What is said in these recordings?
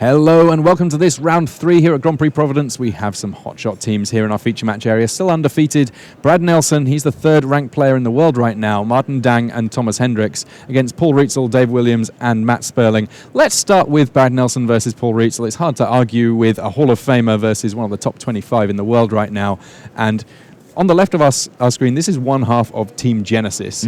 Hello and welcome to this round 3 here at Grand Prix Providence. We have some hotshot teams here in our feature match area, still undefeated. Brad Nelson, he's the 3rd ranked player in the world right now. Martin Dang and Thomas Hendriks against Paul Rietzl, Dave Williams and Matt Sperling. Let's start with Brad Nelson versus Paul Rietzl. It's hard to argue with a Hall of Famer versus one of the top 25 in the world right now. And on the left of our screen, this is one half of Team Genesis.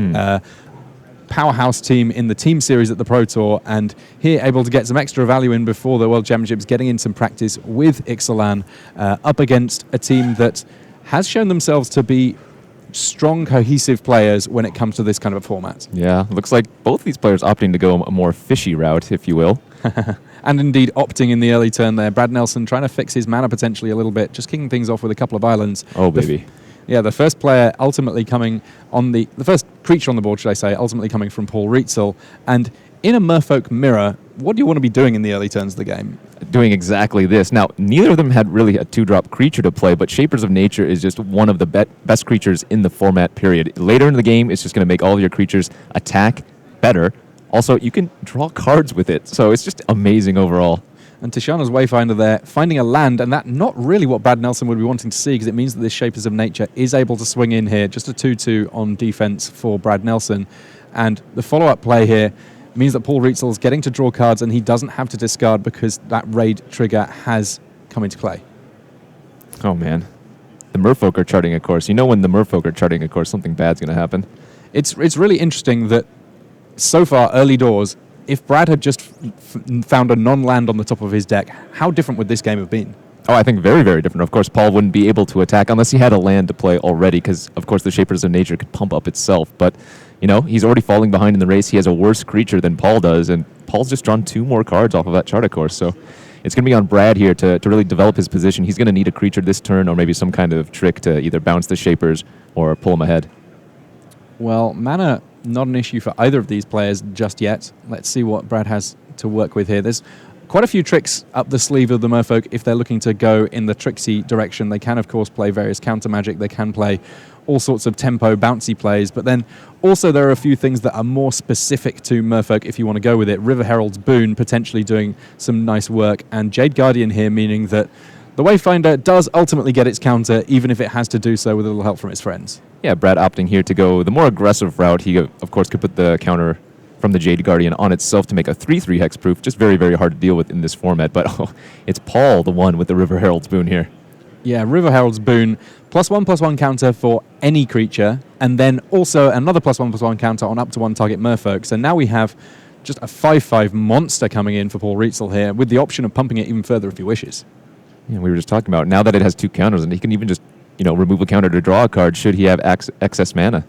Powerhouse team in the team series at the Pro Tour, and here able to get some extra value in before the World Championships, getting in some practice with Ixalan up against a team that has shown themselves to be strong, cohesive players when it comes to this kind of a format. Yeah, looks like both these players opting to go a more fishy route, if you will. And indeed opting in the early turn there. Brad Nelson trying to fix his mana potentially a little bit, just kicking things off with a couple of islands. Oh, baby. The first player ultimately coming on the first creature on the board, should I say, ultimately coming from Paul Rietzl. And in a Merfolk mirror, what do you want to be doing in the early turns of the game? Doing exactly this. Now, neither of them had really a 2-drop creature to play, but Shapers of Nature is just one of the best creatures in the format, period. Later in the game, it's just going to make all of your creatures attack better. Also, you can draw cards with it, so it's just amazing overall. And Tishana's Wayfinder there, finding a land, and that not really what Brad Nelson would be wanting to see, because it means that this Shapers of Nature is able to swing in here. Just a 2-2 on defense for Brad Nelson. And the follow-up play here means that Paul Rietzl's getting to draw cards, and he doesn't have to discard because that raid trigger has come into play. Oh, man. The Merfolk are charting a course. You know when the Merfolk are charting a course, something bad's going to happen. It's really interesting that so far, early doors, if Brad had just found a non-land on the top of his deck, how different would this game have been? Oh, I think very, very different. Of course, Paul wouldn't be able to attack unless he had a land to play already, because, of course, the Shapers of Nature could pump up itself. But, you know, he's already falling behind in the race. He has a worse creature than Paul does, and Paul's just drawn 2 more cards off of that chart, of course. So it's going to be on Brad here to really develop his position. He's going to need a creature this turn, or maybe some kind of trick to either bounce the Shapers or pull him ahead. Well, mana, not an issue for either of these players just yet. Let's see what Brad has to work with here. There's quite a few tricks up the sleeve of the Merfolk if they're looking to go in the tricksy direction. They can, of course, play various counter magic. They can play all sorts of tempo, bouncy plays. But then also there are a few things that are more specific to Merfolk if you want to go with it. River Herald's Boon potentially doing some nice work. And Jade Guardian here, meaning that the Wayfinder does ultimately get its counter, even if it has to do so with a little help from its friends. Yeah, Brad opting here to go the more aggressive route. He, of course, could put the counter from the Jade Guardian on itself to make a 3/3 hexproof. Just very, very hard to deal with in this format. But it's Paul, the one with the River Herald's Boon here. Yeah, River Herald's Boon, +1/+1 counter for any creature, and then also another +1/+1 counter on up to 1 target Merfolk. So now we have just a 5/5 monster coming in for Paul Rietzl here, with the option of pumping it even further if he wishes. Yeah, we were just talking about now that it has 2 counters, and he can even just, you know, remove a counter to draw a card should he have excess mana.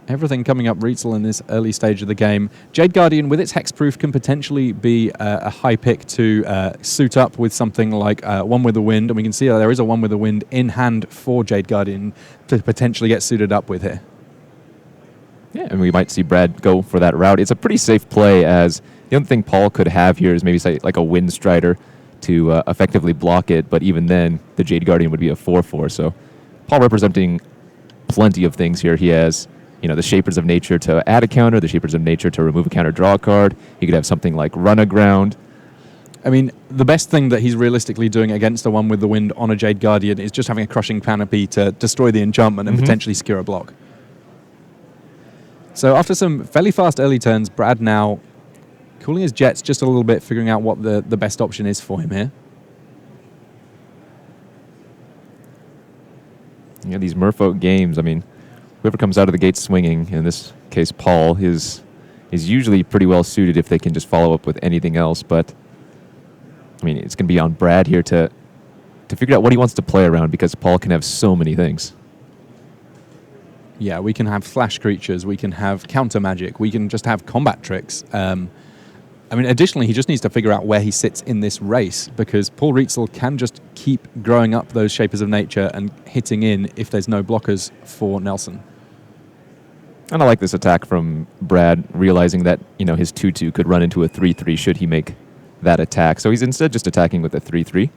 Everything coming up Rietzl in this early stage of the game. Jade Guardian with its hexproof can potentially be a high pick to suit up with something like One with the Wind, and we can see there is a One with the Wind in hand for Jade Guardian to potentially get suited up with here. Yeah, and we might see Brad go for that route. It's a pretty safe play, as the only thing Paul could have here is maybe say like a Wind Strider to effectively block it, but even then, the Jade Guardian would be a 4/4. So Paul representing plenty of things here. He has, you know, the Shapers of Nature to add a counter, the Shapers of Nature to remove a counter, draw a card. He could have something like Run Aground. I mean, the best thing that he's realistically doing against the One with the Wind on a Jade Guardian is just having a Crushing Canopy to destroy the enchantment and potentially secure a block. So after some fairly fast early turns, Brad now cooling his jets just a little bit, figuring out what the best option is for him here. Yeah, these Merfolk games, I mean, whoever comes out of the gate swinging, in this case Paul, is usually pretty well suited if they can just follow up with anything else. But, I mean, it's going to be on Brad here to figure out what he wants to play around, because Paul can have so many things. Yeah, we can have flash creatures, we can have counter magic, we can just have combat tricks. I mean, additionally, he just needs to figure out where he sits in this race, because Paul Rietzl can just keep growing up those Shapers of Nature and hitting in if there's no blockers for Nelson. And I like this attack from Brad, realizing that, you know, his 2/2 could run into a 3/3 should he make that attack. So he's instead just attacking with a 3/3.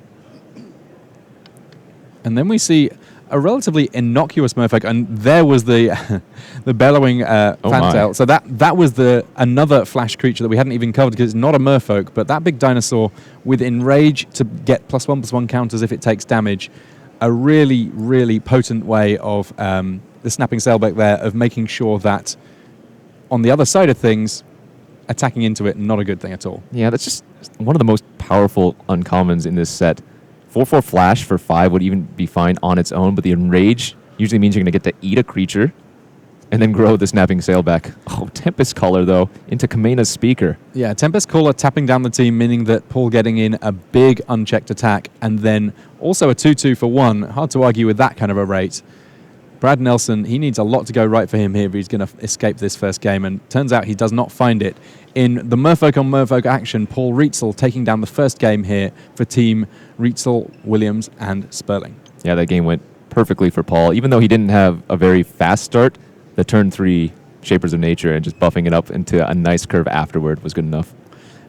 And then we see a relatively innocuous merfolk, and there was the the bellowing fantail. So that was another flash creature that we hadn't even covered because it's not a merfolk, but that big dinosaur with enrage to get +1/+1 counters if it takes damage. A really, really potent way of the snapping sailback there of making sure that on the other side of things, attacking into it, not a good thing at all. Yeah, that's just one of the most powerful uncommons in this set. 4/4 flash for 5 would even be fine on its own, but the enrage usually means you're going to get to eat a creature and then grow the snapping sailback. Oh, Tempest Caller, though, into Kamena's Speaker. Yeah, Tempest Caller tapping down the team, meaning that Paul getting in a big unchecked attack, and then also a 2/2 for 1. Hard to argue with that kind of a rate. Brad Nelson, he needs a lot to go right for him here if he's going to escape this first game, and turns out he does not find it. In the Merfolk on Merfolk action, Paul Rietzl taking down the first game here for team Rietzl, Williams, and Sperling. Yeah, that game went perfectly for Paul. Even though he didn't have a very fast start, the turn 3 Shapers of Nature and just buffing it up into a nice curve afterward was good enough.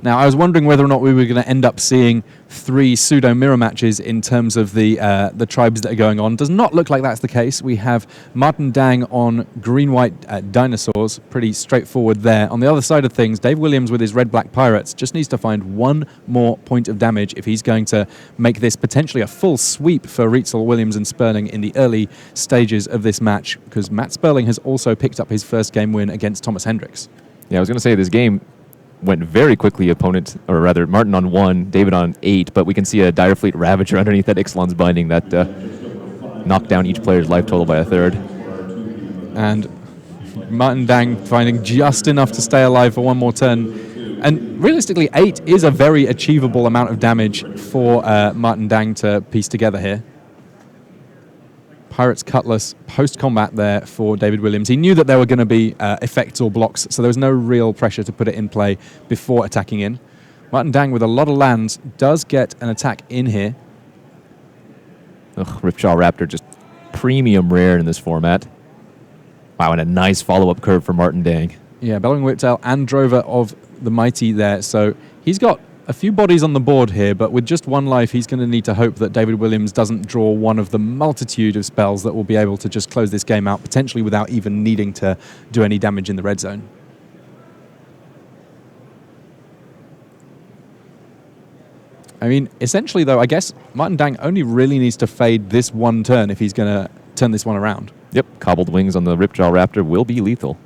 Now, I was wondering whether or not we were going to end up seeing 3 pseudo-mirror matches in terms of the tribes that are going on. Does not look like that's the case. We have Martin Dang on green-white dinosaurs. Pretty straightforward there. On the other side of things, Dave Williams with his red-black pirates just needs to find one more point of damage if he's going to make this potentially a full sweep for Rietzl, Williams, and Sperling in the early stages of this match, because Matt Sperling has also picked up his first game win against Thomas Hendriks. Yeah, I was going to say this game went very quickly. Opponent, or rather Martin on 1, David on 8, but we can see a Direfleet Ravager underneath that Ixalan's Binding that knocked down each player's life total by a third. And Martin Dang finding just enough to stay alive for one more turn. And realistically, 8 is a very achievable amount of damage for Martin Dang to piece together here. Pirate's Cutlass post-combat there for David Williams. He knew that there were going to be effects or blocks, so there was no real pressure to put it in play before attacking in. Martin Dang with a lot of lands does get an attack in here. Ripjaw Raptor just premium rare in this format. Wow, and a nice follow-up curve for Martin Dang. Yeah, Bellowing Whiptail and Drover of the Mighty there, so he's got a few bodies on the board here, but with just 1 life, he's going to need to hope that David Williams doesn't draw one of the multitude of spells that will be able to just close this game out, potentially without even needing to do any damage in the red zone. I mean, essentially, though, I guess Martin Dang only really needs to fade this one turn if he's going to turn this one around. Yep, Cobbled Wings on the Ripjaw Raptor will be lethal.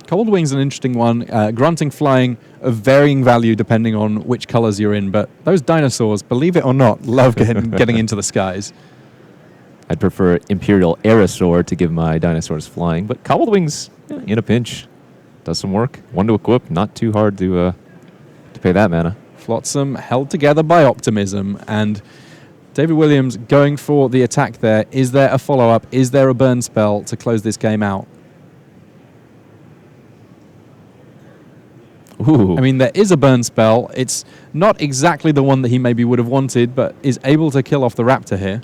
Cobbled Wing's an interesting one. Grunting Flying of varying value depending on which colors you're in, but those dinosaurs, believe it or not, love getting into the skies. I'd prefer Imperial Aerosaur to give my dinosaurs flying, but Cobbled Wings, in a pinch, does some work. 1 to equip, not too hard to pay that mana. Flotsam held together by optimism, and David Williams going for the attack there. Is there a follow-up? Is there a burn spell to close this game out? Ooh. I mean, there is a burn spell. It's not exactly the one that he maybe would have wanted, but is able to kill off the Raptor here.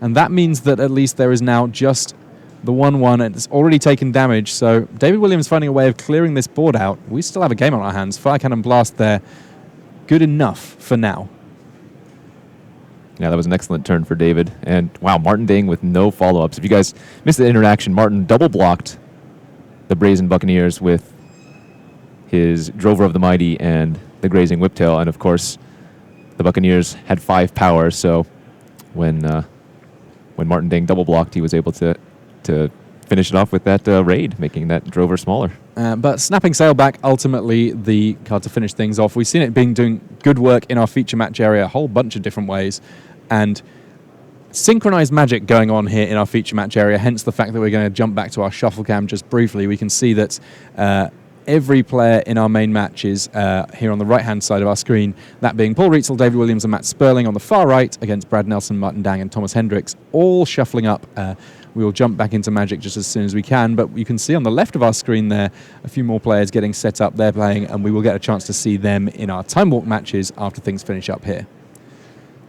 And that means that at least there is now just the 1/1, and it's already taken damage. So David Williams finding a way of clearing this board out. We still have a game on our hands. Fire Cannon Blast there. Good enough for now. Yeah, that was an excellent turn for David. And wow, Martin Dang with no follow-ups. If you guys missed the interaction, Martin double blocked the Brazen Buccaneers with his Drover of the Mighty and the Grazing Whiptail, and of course the Buccaneers had 5 power, so when Martin Dang double blocked, he was able to finish it off with that raid, making that Drover smaller. But Snapping Sailback, ultimately the card to finish things off. We've seen it doing good work in our feature match area a whole bunch of different ways, and synchronized magic going on here in our feature match area, hence the fact that we're going to jump back to our shuffle cam just briefly. We can see that every player in our main match is here on the right-hand side of our screen, that being Paul Rietzl, David Williams, and Matt Sperling on the far right against Brad Nelson, Martin Dang, and Thomas Hendriks, all shuffling up. We will jump back into Magic just as soon as we can, but you can see on the left of our screen there a few more players getting set up. They're playing, and we will get a chance to see them in our Time Walk matches after things finish up here.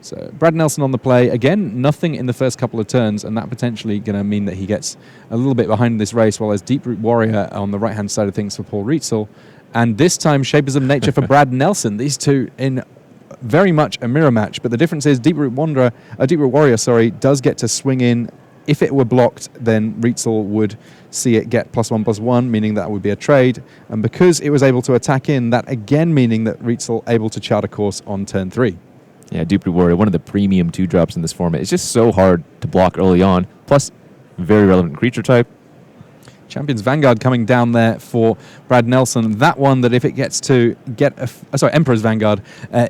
So Brad Nelson on the play. Again, nothing in the first couple of turns, and that potentially going to mean that he gets a little bit behind in this race, while there's Deep Root Warrior on the right-hand side of things for Paul Rietzl. And this time, Shapers of Nature for Brad Nelson. These two in very much a mirror match, but the difference is Deep Root Warrior, does get to swing in. If it were blocked, then Rietzl would see it get +1/+1, meaning that would be a trade. And because it was able to attack in, that again meaning that Rietzl able to chart a course on turn 3. Yeah, Deep Root Warrior, one of the premium 2-drops in this format. It's just so hard to block early on, plus very relevant creature type. Champion's Vanguard coming down there for Brad Nelson. That one that if it gets to Emperor's Vanguard,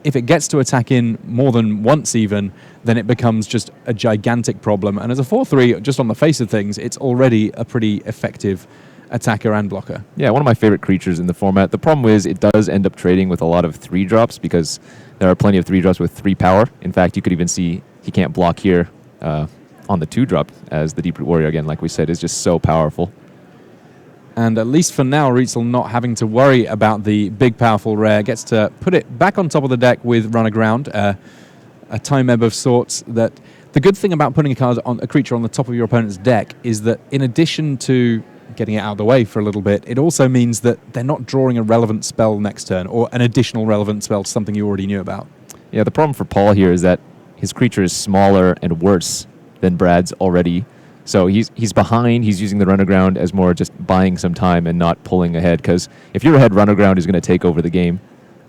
if it gets to attack in more than once even, then it becomes just a gigantic problem. And as a 4/3, just on the face of things, it's already a pretty effective attacker and blocker. Yeah, one of my favorite creatures in the format. The problem is it does end up trading with a lot of 3-drops because there are plenty of 3-drops with 3 power. In fact, you could even see he can't block here on the 2-drop, as the Deep Root Warrior, again, like we said, is just so powerful. And at least for now, Rietzl not having to worry about the big, powerful rare, gets to put it back on top of the deck with Run Aground, a time ebb of sorts. That the good thing about putting a creature on the top of your opponent's deck is that in addition to getting it out of the way for a little bit, it also means that they're not drawing a relevant spell next turn or an additional relevant spell to something you already knew about. Yeah, the problem for Paul here is that his creature is smaller and worse than Brad's already. So he's behind. He's using the Run Aground as more just buying some time and not pulling ahead. Because if you're ahead, Run Aground is going to take over the game.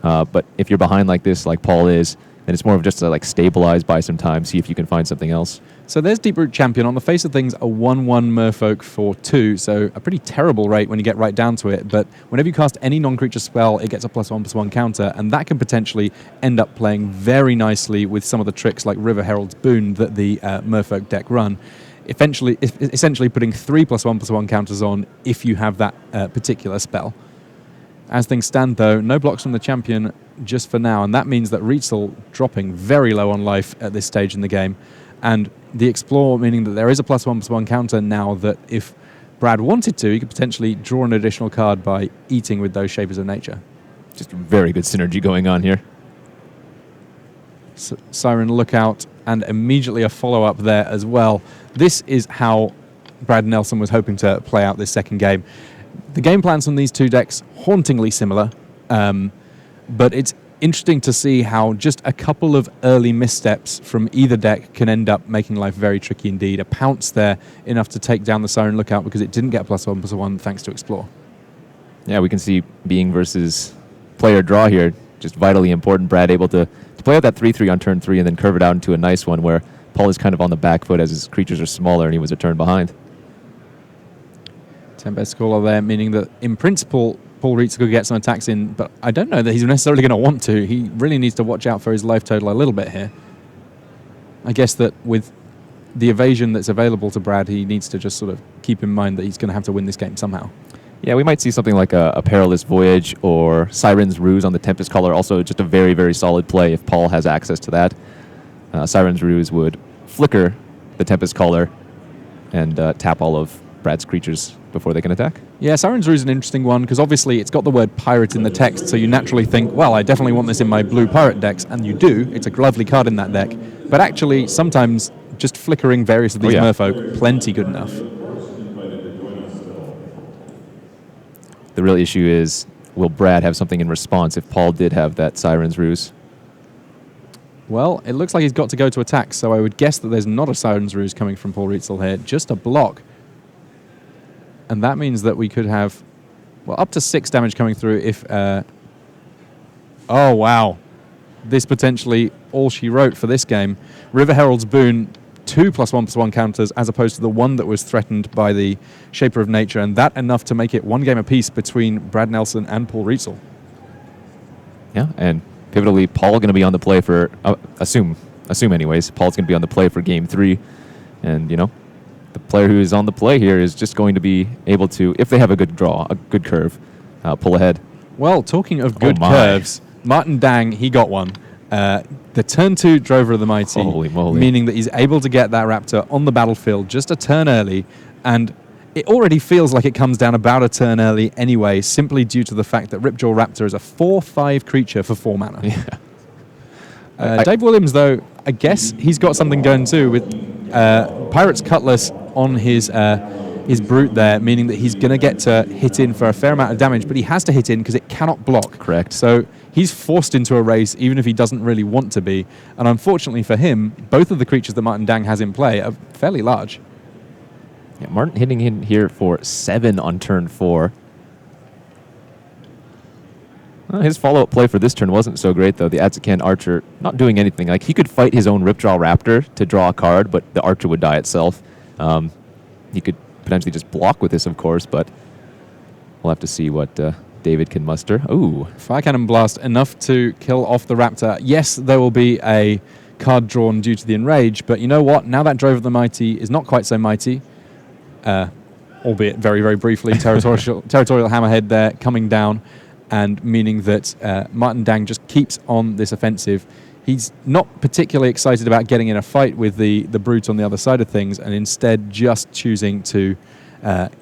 But if you're behind like this, like Paul is, then it's more of just to like stabilize, buy some time, see if you can find something else. So there's Deep Root Champion. On the face of things, a 1/1 Merfolk for 2. So a pretty terrible rate when you get right down to it. But whenever you cast any non-creature spell, it gets a +1/+1 counter. And that can potentially end up playing very nicely with some of the tricks like River Herald's Boon that the Merfolk deck run. Essentially putting 3 +1/+1 counters on if you have that particular spell. As things stand, though, no blocks from the champion just for now, and that means that Rietzl dropping very low on life at this stage in the game, and the Explore meaning that there is a +1/+1 counter now that if Brad wanted to, he could potentially draw an additional card by eating with those Shapers of Nature. Just very good synergy going on here. Siren Lookout, and immediately a follow-up there as well. This is how Brad Nelson was hoping to play out this second game. The game plans from these two decks, hauntingly similar, but it's interesting to see how just a couple of early missteps from either deck can end up making life very tricky indeed. A pounce there, enough to take down the Siren Lookout because it didn't get +1/+1 thanks to Explore. Yeah, we can see being versus player draw here, just vitally important. Brad able to play out that 3/3 on turn 3 and then curve it out into a nice one where Paul is kind of on the back foot as his creatures are smaller and he was a turn behind. Tempest Caller there, meaning that in principle, Paul Rietzl could get some attacks in, but I don't know that he's necessarily going to want to. He really needs to watch out for his life total a little bit here. I guess that with the evasion that's available to Brad, he needs to just sort of keep in mind that he's going to have to win this game somehow. Yeah, we might see something like a Perilous Voyage or Siren's Ruse on the Tempest Caller. Also, just a very, very solid play if Paul has access to that. Siren's Ruse would flicker the Tempest Caller and tap all of Brad's creatures before they can attack. Yeah, Siren's Ruse is an interesting one because obviously it's got the word pirate in the text, so you naturally think, well, I definitely want this in my blue pirate decks, and you do. It's a lovely card in that deck. But actually, sometimes just flickering various of these Merfolk, plenty good enough. The real issue is, will Brad have something in response if Paul did have that Siren's Ruse? Well, it looks like he's got to go to attack, so I would guess that there's not a Siren's Ruse coming from Paul Rietzl here, just a block. And that means that we could have, well, up to 6 damage coming through if... oh, wow. This potentially all she wrote for this game. River Herald's Boon, 2 +1/+1 counters, as opposed to the 1 that was threatened by the Shaper of Nature, and that enough to make it 1 game apiece between Brad Nelson and Paul Rietzl. Yeah, and pivotally, Paul going to be on the play for, assume anyways, Paul's going to be on the play for game 3, and, you know, the player who is on the play here is just going to be able to, if they have a good draw, a good curve, pull ahead. Well, talking of good curves, Martin Dang, he got one. The turn 2 Drover of the Mighty, holy moly, meaning that he's able to get that Raptor on the battlefield just a turn early, and it already feels like it comes down about a turn early anyway, simply due to the fact that Ripjaw Raptor is a 4/5 creature for 4 mana. Yeah. Dave Williams, though, I guess he's got something going too with Pirate's Cutlass on his Brute there, meaning that he's going to get to hit in for a fair amount of damage, but he has to hit in because it cannot block. Correct. So he's forced into a race even if he doesn't really want to be. And unfortunately for him, both of the creatures that Martin Dang has in play are fairly large. Yeah, Martin hitting in here for 7 on turn 4. His follow-up play for this turn wasn't so great, though. The Adsakan Archer not doing anything. Like, he could fight his own Ripjaw Raptor to draw a card, but the Archer would die itself. He could potentially just block with this, of course, but we'll have to see what David can muster. Ooh. Fire Cannon Blast, enough to kill off the Raptor. Yes, there will be a card drawn due to the Enrage, but you know what? Now that Drove of the Mighty is not quite so mighty, albeit very, very briefly, territorial Hammerhead there coming down, and meaning that Martin Dang just keeps on this offensive. He's not particularly excited about getting in a fight with the Brute on the other side of things, and instead just choosing to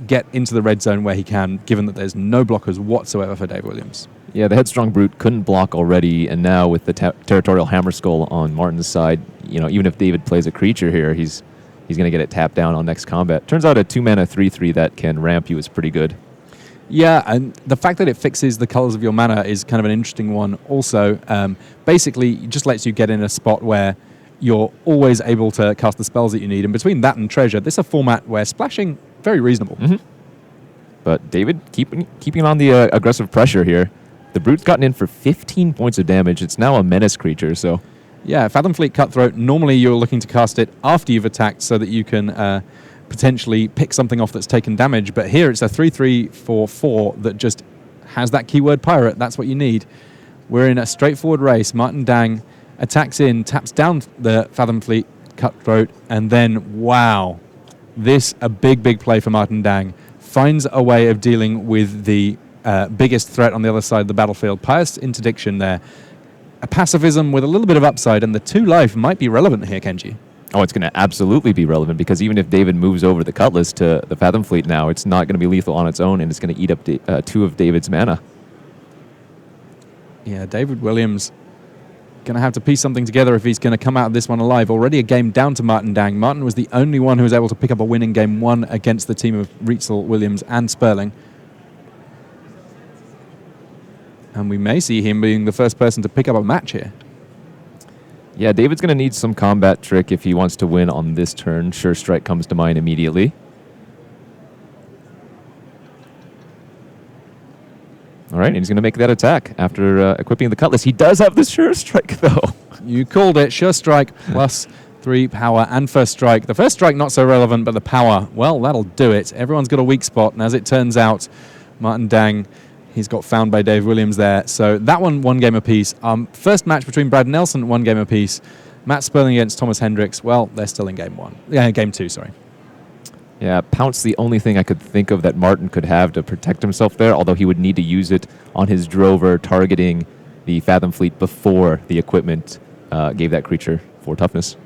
get into the red zone where he can, given that there's no blockers whatsoever for Dave Williams. Yeah, the Headstrong Brute couldn't block already, and now with the Territorial Hammerskull on Martin's side, you know, even if David plays a creature here, he's going to get it tapped down on next combat. Turns out a 2-mana 3/3 that can ramp you is pretty good. Yeah, and the fact that it fixes the colors of your mana is kind of an interesting one also. Basically, it just lets you get in a spot where you're always able to cast the spells that you need. And between that and Treasure, this is a format where splashing, very reasonable. Mm-hmm. But David keeping on the aggressive pressure here. The Brute's gotten in for 15 points of damage. It's now a menace creature, so... Yeah, Fathomfleet Cutthroat, normally you're looking to cast it after you've attacked so that you can... potentially pick something off that's taken damage, but here it's a 3/3 for 4 that just has that keyword pirate. That's what you need. We're in a straightforward race. Martin Dang attacks in, taps down the Fathomfleet Cutthroat, and then, wow, this a big play for Martin Dang. Finds a way of dealing with the biggest threat on the other side of the battlefield. Pious Interdiction there. A pacifism with a little bit of upside, and the 2 life might be relevant here, Kenji. Oh, it's going to absolutely be relevant, because even if David moves over the Cutlass to the Fathom Fleet now, it's not going to be lethal on its own, and it's going to eat up 2 of David's mana. Yeah, David Williams going to have to piece something together if he's going to come out of this one alive. Already a game down to Martin Dang. Martin was the only one who was able to pick up a win in game 1 against the team of Rietzl, Williams, and Sperling. And we may see him being the first person to pick up a match here. Yeah, David's going to need some combat trick if he wants to win on this turn. Sure Strike comes to mind immediately. All right, and he's going to make that attack after equipping the Cutlass. He does have the Sure Strike, though. You called it. Sure Strike plus 3 power and First Strike. The First Strike not so relevant, but the power, well, that'll do it. Everyone's got a weak spot, and as it turns out, Martin Dang... he's got found by Dave Williams there. So that one game apiece. First match between Brad Nelson, 1 game apiece. Matt Sperling against Thomas Hendricks. Well, they're still in game 1. Yeah, game 2, sorry. Yeah, Pounce the only thing I could think of that Martin could have to protect himself there, although he would need to use it on his Drover, targeting the Fathom Fleet before the equipment gave that creature 4 toughness.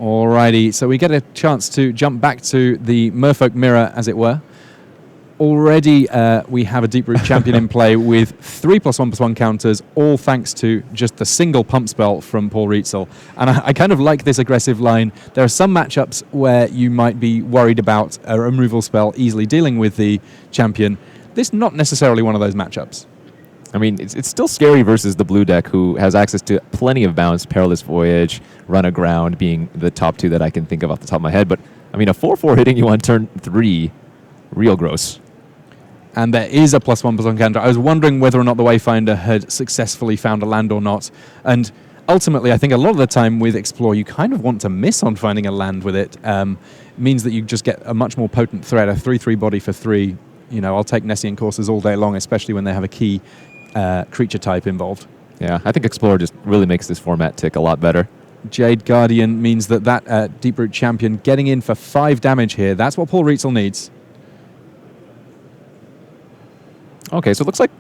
Alrighty, so we get a chance to jump back to the Merfolk Mirror, as it were. Already, we have a Deep Root champion in play with 3+1/+1 counters, all thanks to just the single pump spell from Paul Rietzl. And I kind of like this aggressive line. There are some matchups where you might be worried about a removal spell easily dealing with the champion. This is not necessarily one of those matchups. I mean, it's still scary versus the blue deck, who has access to plenty of bounce, Perilous Voyage, Run Aground being the top 2 that I can think of off the top of my head. But, I mean, a 4/4 hitting you on turn 3, real gross. And there is a +1/+1 counter. I was wondering whether or not the Wayfinder had successfully found a land or not. And ultimately, I think a lot of the time with Explore, you kind of want to miss on finding a land with it. Means that you just get a much more potent threat, a 3/3 body for 3. You know, I'll take Nessian Coursers all day long, especially when they have a key creature type involved. Yeah, I think Explorer just really makes this format tick a lot better. Jade Guardian means that Deep Root champion getting in for 5 damage here. That's what Paul Rietzl needs. Okay, so it looks like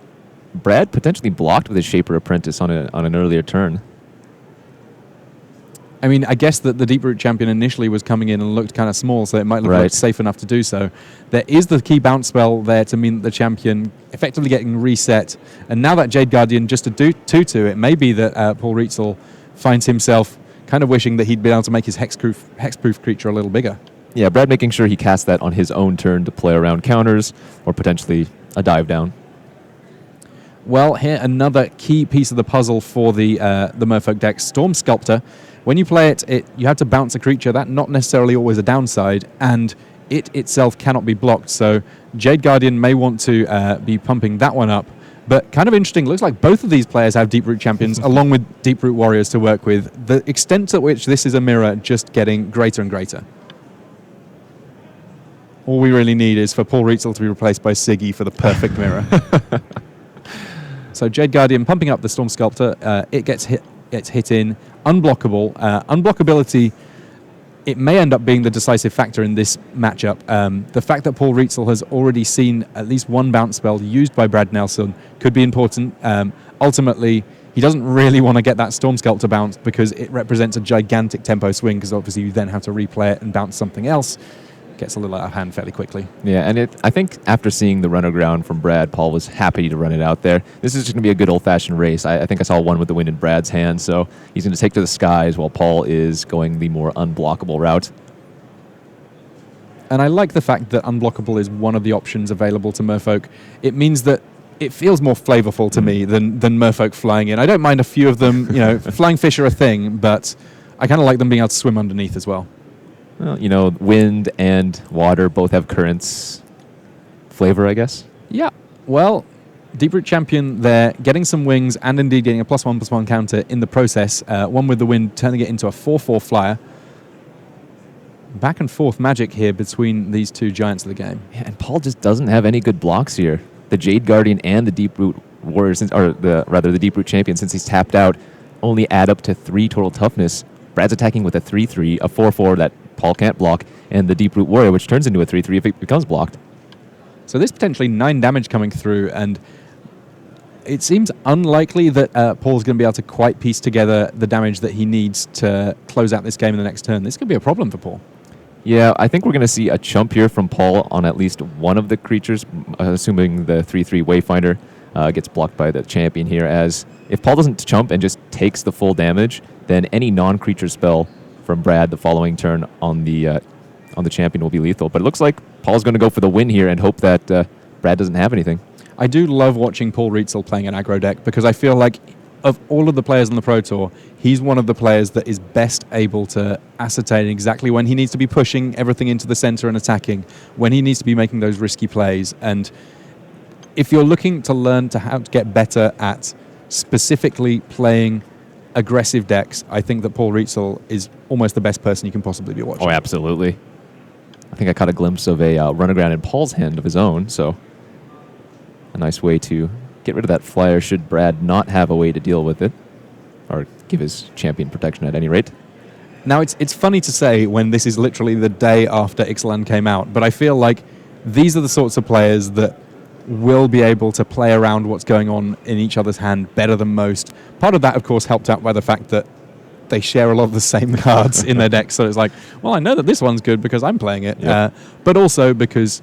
Brad potentially blocked with his Shaper Apprentice on an earlier turn. I mean, I guess that the Deep Root champion initially was coming in and looked kind of small, so it might look like it's safe enough to do so. There is the key bounce spell there to mean that the champion effectively getting reset. And now that Jade Guardian just to do 2/2, it may be that Paul Rietzl finds himself kind of wishing that he'd been able to make his hexproof creature a little bigger. Yeah, Brad making sure he casts that on his own turn to play around counters or potentially a dive down. Well, here another key piece of the puzzle for the Merfolk deck, Storm Sculptor. When you play it, you have to bounce a creature. That's not necessarily always a downside, and it itself cannot be blocked. So Jade Guardian may want to be pumping that one up. But kind of interesting, looks like both of these players have Deep-Root Champions along with Deep-Root Warriors to work with. The extent to which this is a mirror just getting greater and greater. All we really need is for Paul Rietzl to be replaced by Siggy for the perfect mirror. So Jade Guardian pumping up the Storm Sculptor. It gets hit in. Unblockable. Unblockability, it may end up being the decisive factor in this matchup. The fact that Paul Rietzl has already seen at least one bounce spell used by Brad Nelson could be important. Ultimately, he doesn't really want to get that Storm Sculptor bounced because it represents a gigantic tempo swing, because obviously you then have to replay it and bounce something else. Gets a little out of hand fairly quickly. Yeah, and I think after seeing the run aground from Brad, Paul was happy to run it out there. This is just going to be a good old-fashioned race. I think I saw one with the wind in Brad's hand, so he's going to take to the skies while Paul is going the more unblockable route. And I like the fact that unblockable is one of the options available to Merfolk. It means that it feels more flavorful to me than Merfolk flying in. I don't mind a few of them. Flying fish are a thing, but I kind of like them being able to swim underneath as well. Well, wind and water both have currents flavor, I guess. Yeah. Well, Deep-Root Champion there, getting some wings and indeed getting a +1/+1 counter in the process. One with the wind, turning it into a 4/4 flyer. Back and forth magic here between these two giants of the game. Yeah, and Paul just doesn't have any good blocks here. The Jade Guardian and the Deep-Root Warrior, the Deep-Root Champion, since he's tapped out, only add up to 3 total toughness. Brad's attacking with a 3/3, a 4/4 that Paul can't block, and the Deep-Root Warrior, which turns into a 3/3 if it becomes blocked. So there's potentially 9 damage coming through, and it seems unlikely that Paul's going to be able to quite piece together the damage that he needs to close out this game in the next turn. This could be a problem for Paul. Yeah, I think we're going to see a chump here from Paul on at least one of the creatures, assuming the 3/3 Wayfinder gets blocked by the champion here, as if Paul doesn't chump and just takes the full damage, then any non-creature spell from Brad the following turn on the champion will be lethal. But it looks like Paul's going to go for the win here and hope that Brad doesn't have anything. I do love watching Paul Rietzl playing an aggro deck, because I feel like of all of the players on the Pro Tour, he's one of the players that is best able to ascertain exactly when he needs to be pushing everything into the center and attacking, when he needs to be making those risky plays. And if you're looking to learn to how to get better at specifically playing aggressive decks, I think that Paul Rietzl is almost the best person you can possibly be watching. Oh, absolutely. I think I caught a glimpse of a runaground in Paul's hand of his own, so a nice way to get rid of that flyer should Brad not have a way to deal with it, or give his champion protection at any rate. Now, it's funny to say when this is literally the day after Ixalan came out, but I feel like these are the sorts of players that will be able to play around what's going on in each other's hand better than most. Part of that, of course, helped out by the fact that they share a lot of the same cards in their decks, so it's like, well, I know that this one's good because I'm playing it, Yep. but also because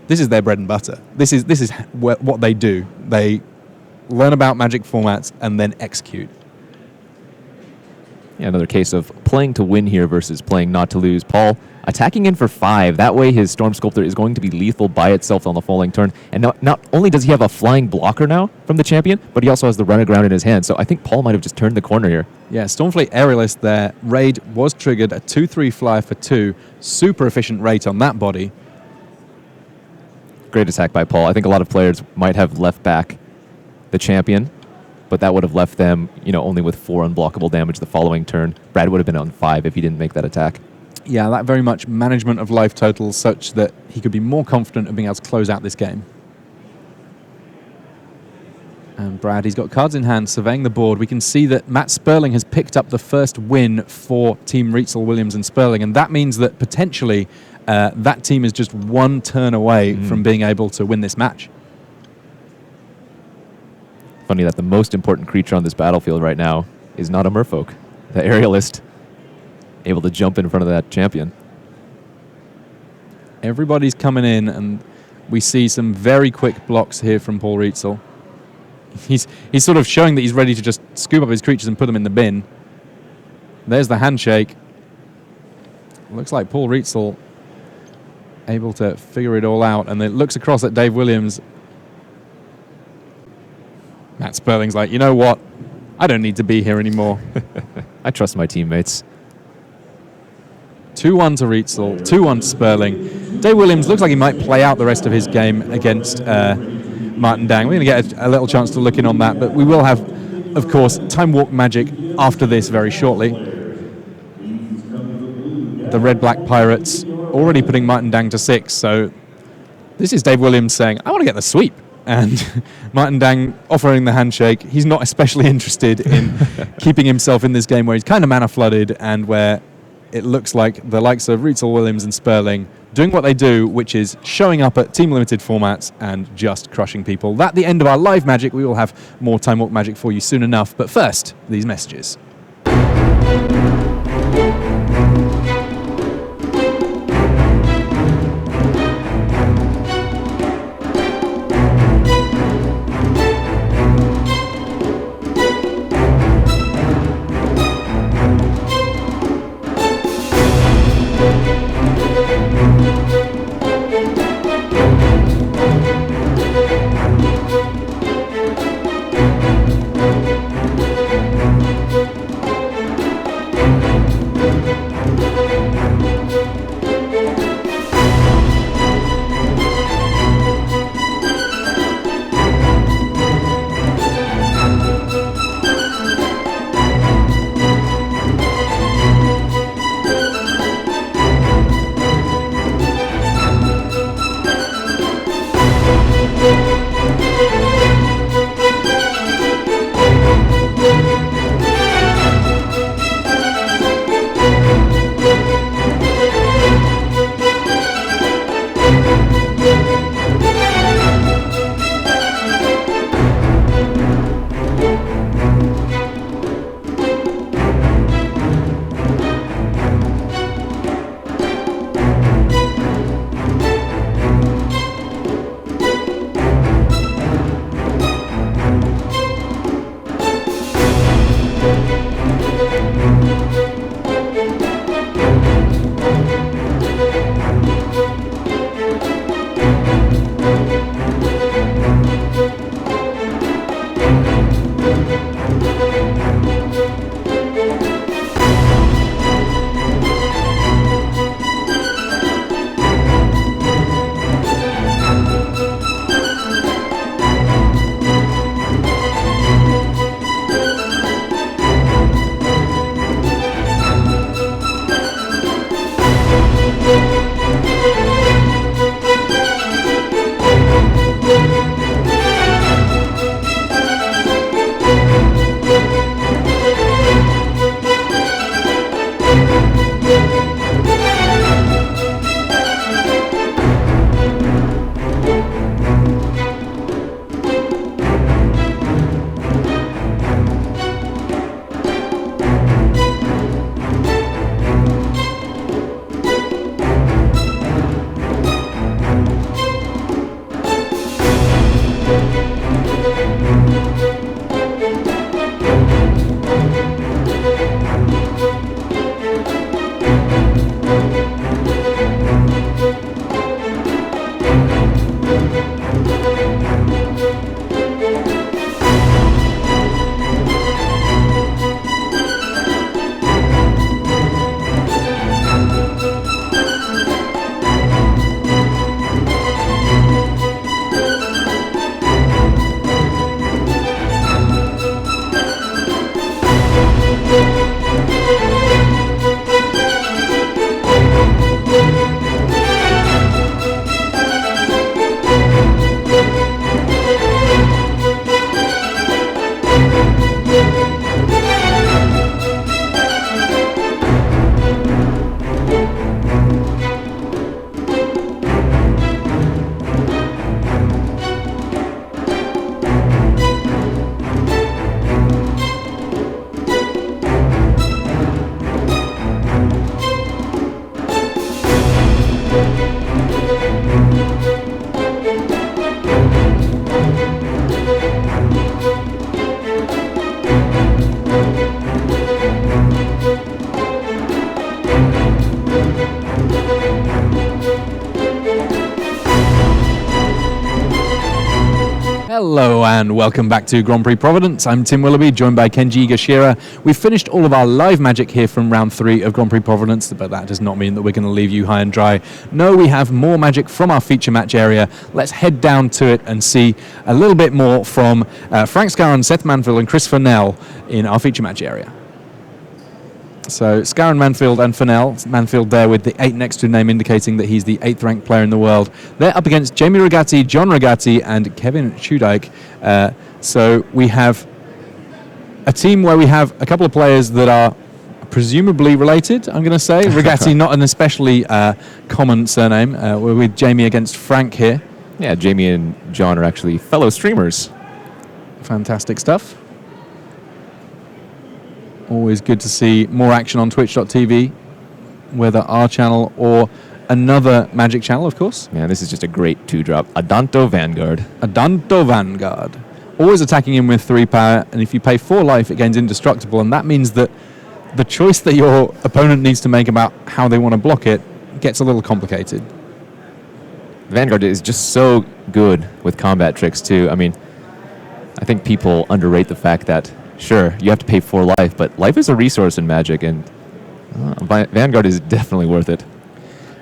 this is their bread and butter. This is what they do. They learn about Magic formats and then execute. Yeah, another case of playing to win here versus playing not to lose. Paul attacking in for 5. That way his Storm Sculptor is going to be lethal by itself on the following turn. And not only does he have a flying blocker now from the champion, but he also has the run aground in his hand. So I think Paul might have just turned the corner here. Yeah, Stormfleet Aerialist there. Raid was triggered, a 2/3 flyer for 2. Super efficient rate on that body. Great attack by Paul. I think a lot of players might have left back the champion, but that would have left them, only with 4 unblockable damage the following turn. Brad would have been on 5 if he didn't make that attack. Yeah, that very much management of life totals such that he could be more confident of being able to close out this game. And Brad, he's got cards in hand, surveying the board. We can see that Matt Sperling has picked up the first win for Team Rietzl-Williams-Sperling, and that means that potentially that team is just one turn away from being able to win this match. Funny that the most important creature on this battlefield right now is not a merfolk. The aerialist able to jump in front of that champion. Everybody's coming in, and we see some very quick blocks here from Paul Rietzl. He's sort of showing that he's ready to just scoop up his creatures and put them in the bin. There's the handshake. Looks like Paul Rietzl able to figure it all out, and it looks across at Dave Williams. Sperling's like, you know what? I don't need to be here anymore. I trust my teammates. 2-1 to Rietzl, 2-1 to Sperling. Dave Williams looks like he might play out the rest of his game against Martin Dang. We're going to get a little chance to look in on that, but we will have, of course, Time Warp Magic after this very shortly. The Red-Black Pirates already putting Martin Dang to 6, so this is Dave Williams saying, I want to get the sweep. And Martin Dang offering the handshake. He's not especially interested in keeping himself in this game where he's kind of mana flooded and where it looks like the likes of Rietzl-Williams and Sperling doing what they do, which is showing up at Team Limited formats and just crushing people. That's the end of our live Magic. We will have more Time Walk Magic for you soon enough. But first, these messages. Hello and welcome back to Grand Prix Providence. I'm Tim Willoughby, joined by Kenji Igashira. We've finished all of our live Magic here from round 3 of Grand Prix Providence, but that does not mean that we're going to leave you high and dry. No, we have more Magic from our feature match area. Let's head down to it and see a little bit more from Frank Skarren, Seth Manfield and Chris Fennell in our feature match area. So Skarren-Manfield and Fennell, Manfield there with the 8 next to his name indicating that he's the 8th ranked player in the world. They're up against Jamie Rigatti, John Rigatti and Kevin Chudyk. So we have a team where we have a couple of players that are presumably related, I'm going to say. Rigatti, not an especially common surname. We're with Jamie against Frank here. Yeah, Jamie and John are actually fellow streamers. Fantastic stuff. Always good to see more action on twitch.tv, whether our channel or another Magic channel, of course. Man, this is just a great 2-drop. Adanto Vanguard. Adanto Vanguard. Always attacking him with 3 power, and if you pay 4 life, it gains indestructible, and that means that the choice that your opponent needs to make about how they want to block it gets a little complicated. Vanguard is just so good with combat tricks, too. I mean, I think people underrate the fact that sure, you have to pay 4 life, but life is a resource in Magic, and Vanguard is definitely worth it.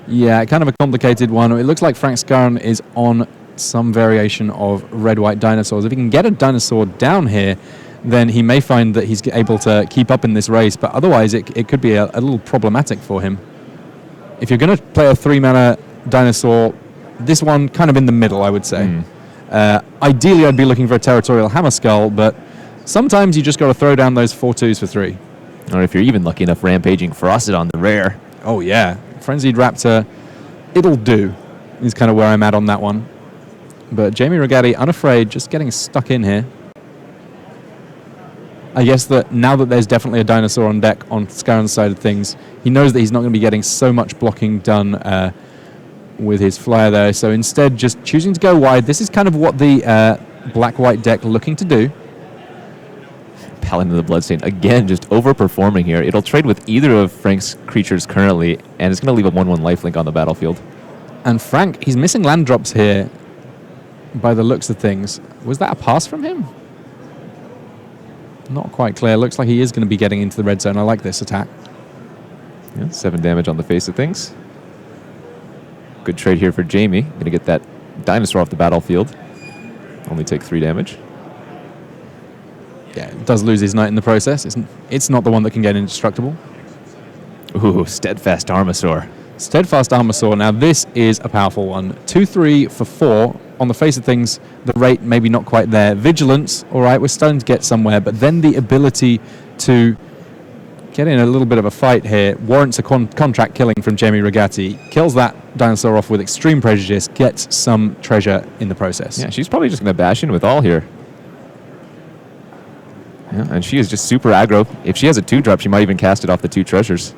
Yeah, kind of a complicated one. It looks like Frank Skarren is on some variation of red-white dinosaurs. If he can get a dinosaur down here, then he may find that he's able to keep up in this race, but otherwise it could be a little problematic for him. If you're going to play a 3-mana dinosaur, this one kind of in the middle, I would say. Ideally, I'd be looking for a Territorial Hammerskull, but sometimes you just got to throw down those 4/2s for 3. Or if you're even lucky enough, Rampaging Frosted on the rare. Oh, yeah. Frenzied Raptor, it'll do, is kind of where I'm at on that one. But Jamie Rigatti, unafraid, just getting stuck in here. I guess that now that there's definitely a dinosaur on deck on Skarren's side of things, he knows that he's not going to be getting so much blocking done with his flyer there. So instead, just choosing to go wide. This is kind of what the black-white deck looking to do. Paladin of the Bloodstain, again, just overperforming here. It'll trade with either of Frank's creatures currently, and it's going to leave a 1/1 lifelink on the battlefield. And Frank, he's missing land drops here by the looks of things. Was that a pass from him? Not quite clear. Looks like he is going to be getting into the red zone. I like this attack. Yeah, 7 damage on the face of things. Good trade here for Jamie. Going to get that dinosaur off the battlefield. Only take 3 damage. Yeah, does lose his knight in the process. It's not the one that can get indestructible. Ooh, Steadfast Armasaur. Steadfast Armasaur. Now, this is a powerful one. 2/3 for 4. On the face of things, the rate maybe not quite there. Vigilance, all right, we're starting to get somewhere, but then the ability to get in a little bit of a fight here warrants a contract killing from Jamie Rigatti. Kills that dinosaur off with extreme prejudice, gets some treasure in the process. Yeah, she's probably just going to bash in with all here. Yeah, and she is just super aggro. If she has a 2-drop, she might even cast it off the 2 treasures.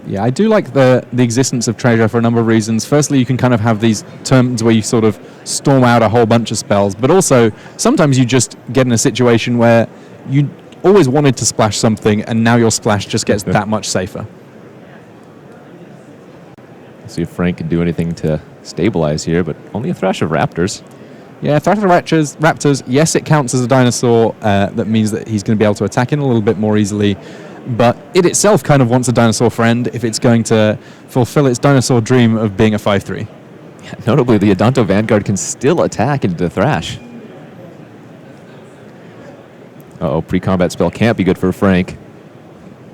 Yeah, I do like the existence of treasure for a number of reasons. Firstly, you can kind of have these turns where you sort of storm out a whole bunch of spells, but also sometimes you just get in a situation where you always wanted to splash something, and now your splash just gets that much safer. See if Frank can do anything to stabilize here, but only a Thrash of Raptors. Yeah, Thrash of Raptors, yes, it counts as a dinosaur. That means that he's going to be able to attack in a little bit more easily. But it itself kind of wants a dinosaur friend if it's going to fulfill its dinosaur dream of being a 5/3. Yeah, notably, the Adanto Vanguard can still attack into the Thrash. Uh-oh, pre-combat spell can't be good for Frank.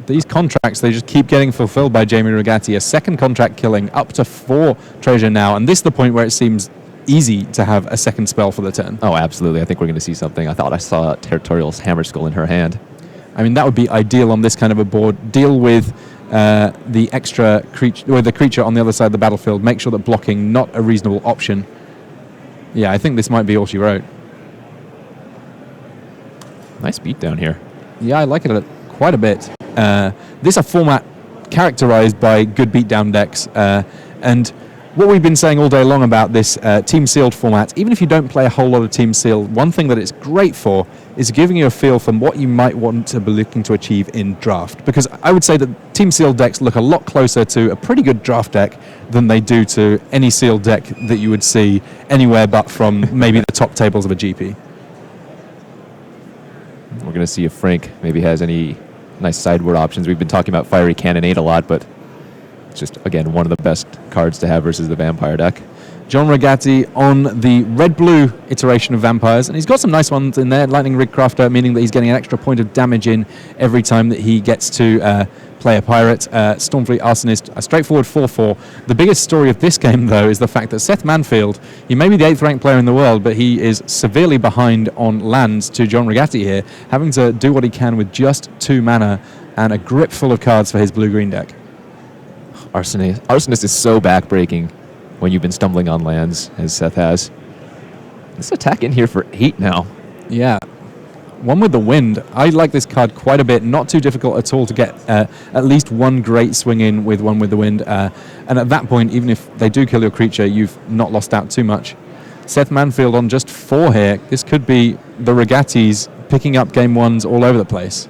These contracts, they just keep getting fulfilled by Jamie Rigatti. A second contract killing, up to 4 treasure now. And this is the point where it seems easy to have a second spell for the turn. Oh, absolutely. I think we're going to see something. I thought I saw Territorial Hammerskull in her hand. I mean, that would be ideal on this kind of a board. Deal with the extra creature, or the creature on the other side of the battlefield. Make sure that blocking not a reasonable option. Yeah, I think this might be all she wrote. Nice beat down here. Yeah, I like it quite a bit. This is a format characterized by good beatdown decks, and what we've been saying all day long about this team sealed format, even if you don't play a whole lot of team sealed, one thing that it's great for is giving you a feel for what you might want to be looking to achieve in draft. Because I would say that team sealed decks look a lot closer to a pretty good draft deck than they do to any sealed deck that you would see anywhere but from maybe the top tables of a GP. We're going to see if Frank maybe has any nice sideboard options. We've been talking about Fiery Cannonade a lot, but it's just, again, one of the best cards to have versus the Vampire deck. John Rigatti on the red-blue iteration of Vampires, and he's got some nice ones in there. Lightning Rig Crafter, meaning that he's getting an extra point of damage in every time that he gets to play a pirate. Stormfleet Arsonist, a straightforward 4-4. The biggest story of this game, though, is the fact that Seth Manfield, he may be the 8th ranked player in the world, but he is severely behind on lands to John Rigatti here, having to do what he can with just 2 mana and a grip full of cards for his blue-green deck. Arsonist is so backbreaking when you've been stumbling on lands, as Seth has. Let's attack in here for 8 now. Yeah. One with the wind. I like this card quite a bit. Not too difficult at all to get at least one great swing in with one with the wind. And at that point, even if they do kill your creature, you've not lost out too much. Seth Manfield on just 4 here. This could be the Rigattis picking up game 1s all over the place.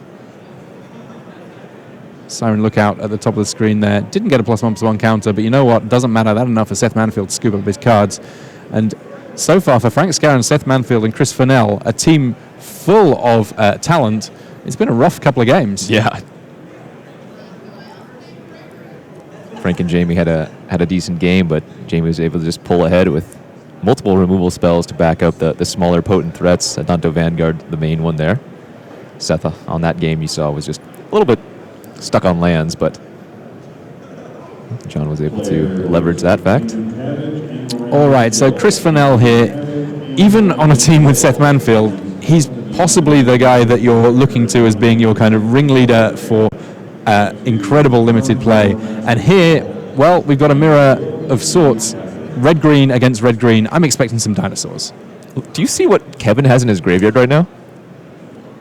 Siren Lookout at the top of the screen there. Didn't get a +1/+1 counter, but you know what? Doesn't matter. That enough for Seth Manfield to scoop up his cards. And so far for Frank Skarren, Seth Manfield and Chris Fennell, a team full of talent, it's been a rough couple of games. Yeah. Frank and Jamie had a decent game, but Jamie was able to just pull ahead with multiple removal spells to back up the smaller potent threats. Adanto Vanguard, the main one there. Seth, on that game you saw, was just a little bit stuck on lands, but John was able to leverage that fact. All right, so Chris Fennell here, even on a team with Seth Manfield, he's possibly the guy that you're looking to as being your kind of ringleader for incredible limited play. And here, well, we've got a mirror of sorts. Red-green against red-green. I'm expecting some dinosaurs. Do you see what Kevin has in his graveyard right now?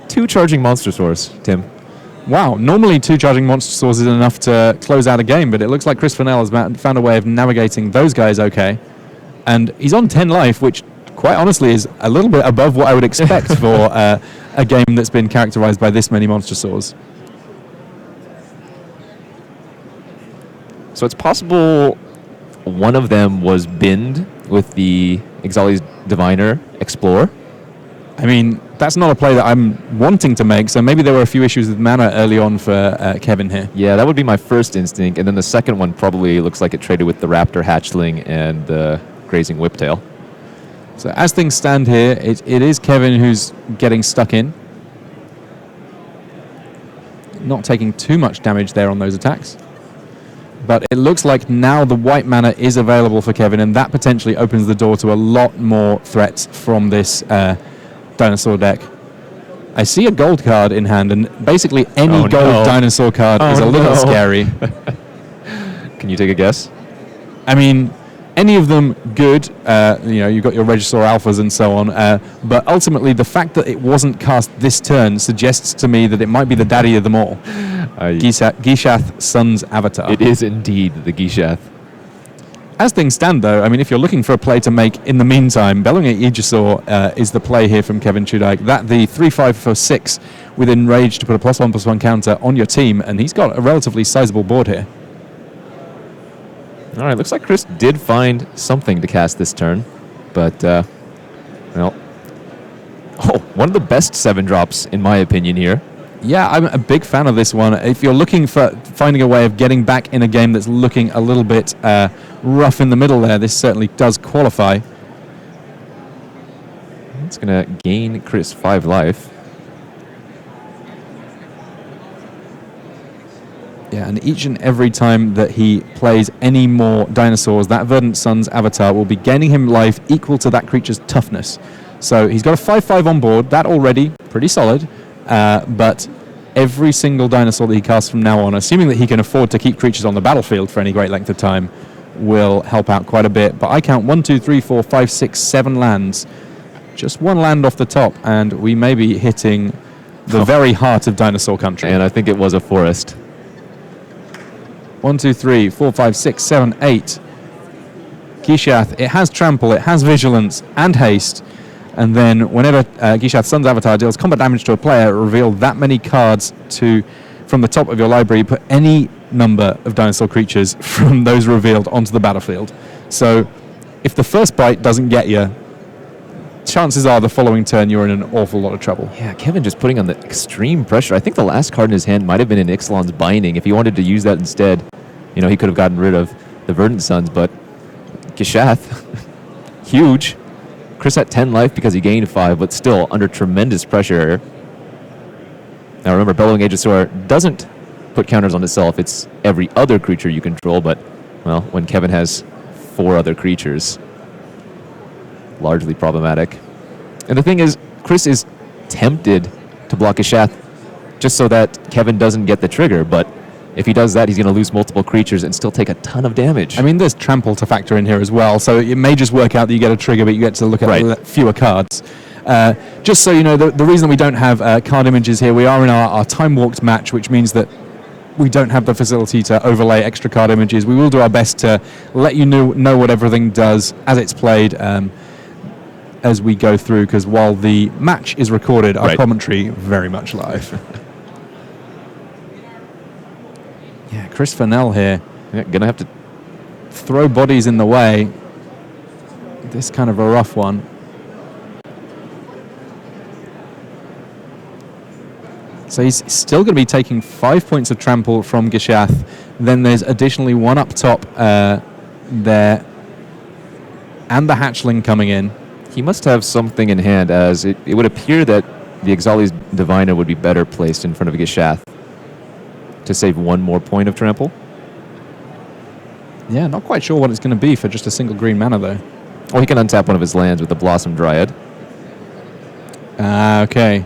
2 charging monster swords, Tim. Wow, normally 2 charging monster swords is enough to close out a game, but it looks like Chris Fennell has found a way of navigating those guys okay. And he's on 10 life, which quite honestly is a little bit above what I would expect for a game that's been characterized by this many monster swords. So it's possible one of them was binned with the Ixali's Diviner Explorer. I mean, that's not a play that I'm wanting to make, so maybe there were a few issues with mana early on for Kevin here. Yeah, that would be my first instinct, and then the second one probably looks like it traded with the Raptor Hatchling and the Grazing Whiptail. So as things stand here, it is Kevin who's getting stuck in. Not taking too much damage there on those attacks. But it looks like now the white mana is available for Kevin, and that potentially opens the door to a lot more threats from this dinosaur deck. I see a gold card in hand, and basically any gold dinosaur card is a little scary. Can you take a guess? I mean, any of them good. You've got your Regisaur Alphas and so on. But ultimately, the fact that it wasn't cast this turn suggests to me that it might be the daddy of them all. Gishath Sun's Avatar. It is indeed the Gishath. As things stand, though, I mean, if you're looking for a play to make in the meantime, Bellowing Aegisaur is the play here from Kevin Chudyk. That the 3/5 for 6 with Enrage to put a +1/+1 counter on your team, and he's got a relatively sizable board here. All right, looks like Chris did find something to cast this turn, but one of the best 7-drops in my opinion here. Yeah, I'm a big fan of this one. If you're looking for finding a way of getting back in a game that's looking a little bit rough in the middle there, this certainly does qualify. It's going to gain Chris 5 life. Yeah, and each and every time that he plays any more dinosaurs, that Verdant Sun's Avatar will be gaining him life equal to that creature's toughness. So he's got a 5/5 on board, that already pretty solid. But every single dinosaur that he casts from now on, assuming that he can afford to keep creatures on the battlefield for any great length of time, will help out quite a bit. But I count 1, 2, 3, 4, 5, 6, 7 lands. Just one land off the top, and we may be hitting the very heart of dinosaur country. And I think it was a forest. 1, 2, 3, 4, 5, 6, 7, 8. Gishath, it has trample, it has vigilance and haste, and then whenever Gishath's Sun's Avatar deals combat damage to a player, reveal that many cards from the top of your library, put any number of dinosaur creatures from those revealed onto the battlefield. So if the first bite doesn't get you, chances are the following turn you're in an awful lot of trouble. Yeah, Kevin just putting on the extreme pressure. I think the last card in his hand might have been an Ixalan's Binding. If he wanted to use that instead, he could have gotten rid of the Verdant Suns, but Gishath, huge. Chris at 10 life because he gained 5, but still under tremendous pressure. Now remember, Bellowing Aegisaur doesn't put counters on itself. It's every other creature you control, but, well, when Kevin has 4 other creatures, largely problematic. And the thing is, Chris is tempted to block Gishath just so that Kevin doesn't get the trigger, but if he does that, he's going to lose multiple creatures and still take a ton of damage. I mean, there's trample to factor in here as well, so it may just work out that you get a trigger, but you get to look at fewer cards. Just so you know, the reason we don't have card images here, we are in our time-walked match, which means that we don't have the facility to overlay extra card images. We will do our best to let you know what everything does as it's played as we go through, because while the match is recorded, our commentary very much live. Yeah, Chris Fennell here. Yeah, gonna have to throw bodies in the way. This kind of a rough one. So he's still going to be taking 5 points of trample from Gishath. Then there's additionally 1 up top there. And the hatchling coming in. He must have something in hand, as it would appear that the Ixali's Diviner would be better placed in front of Gishath to save 1 more point of trample. Yeah, not quite sure what it's going to be for just a single green mana, though. Or he can untap one of his lands with the Blossom Dryad. Okay.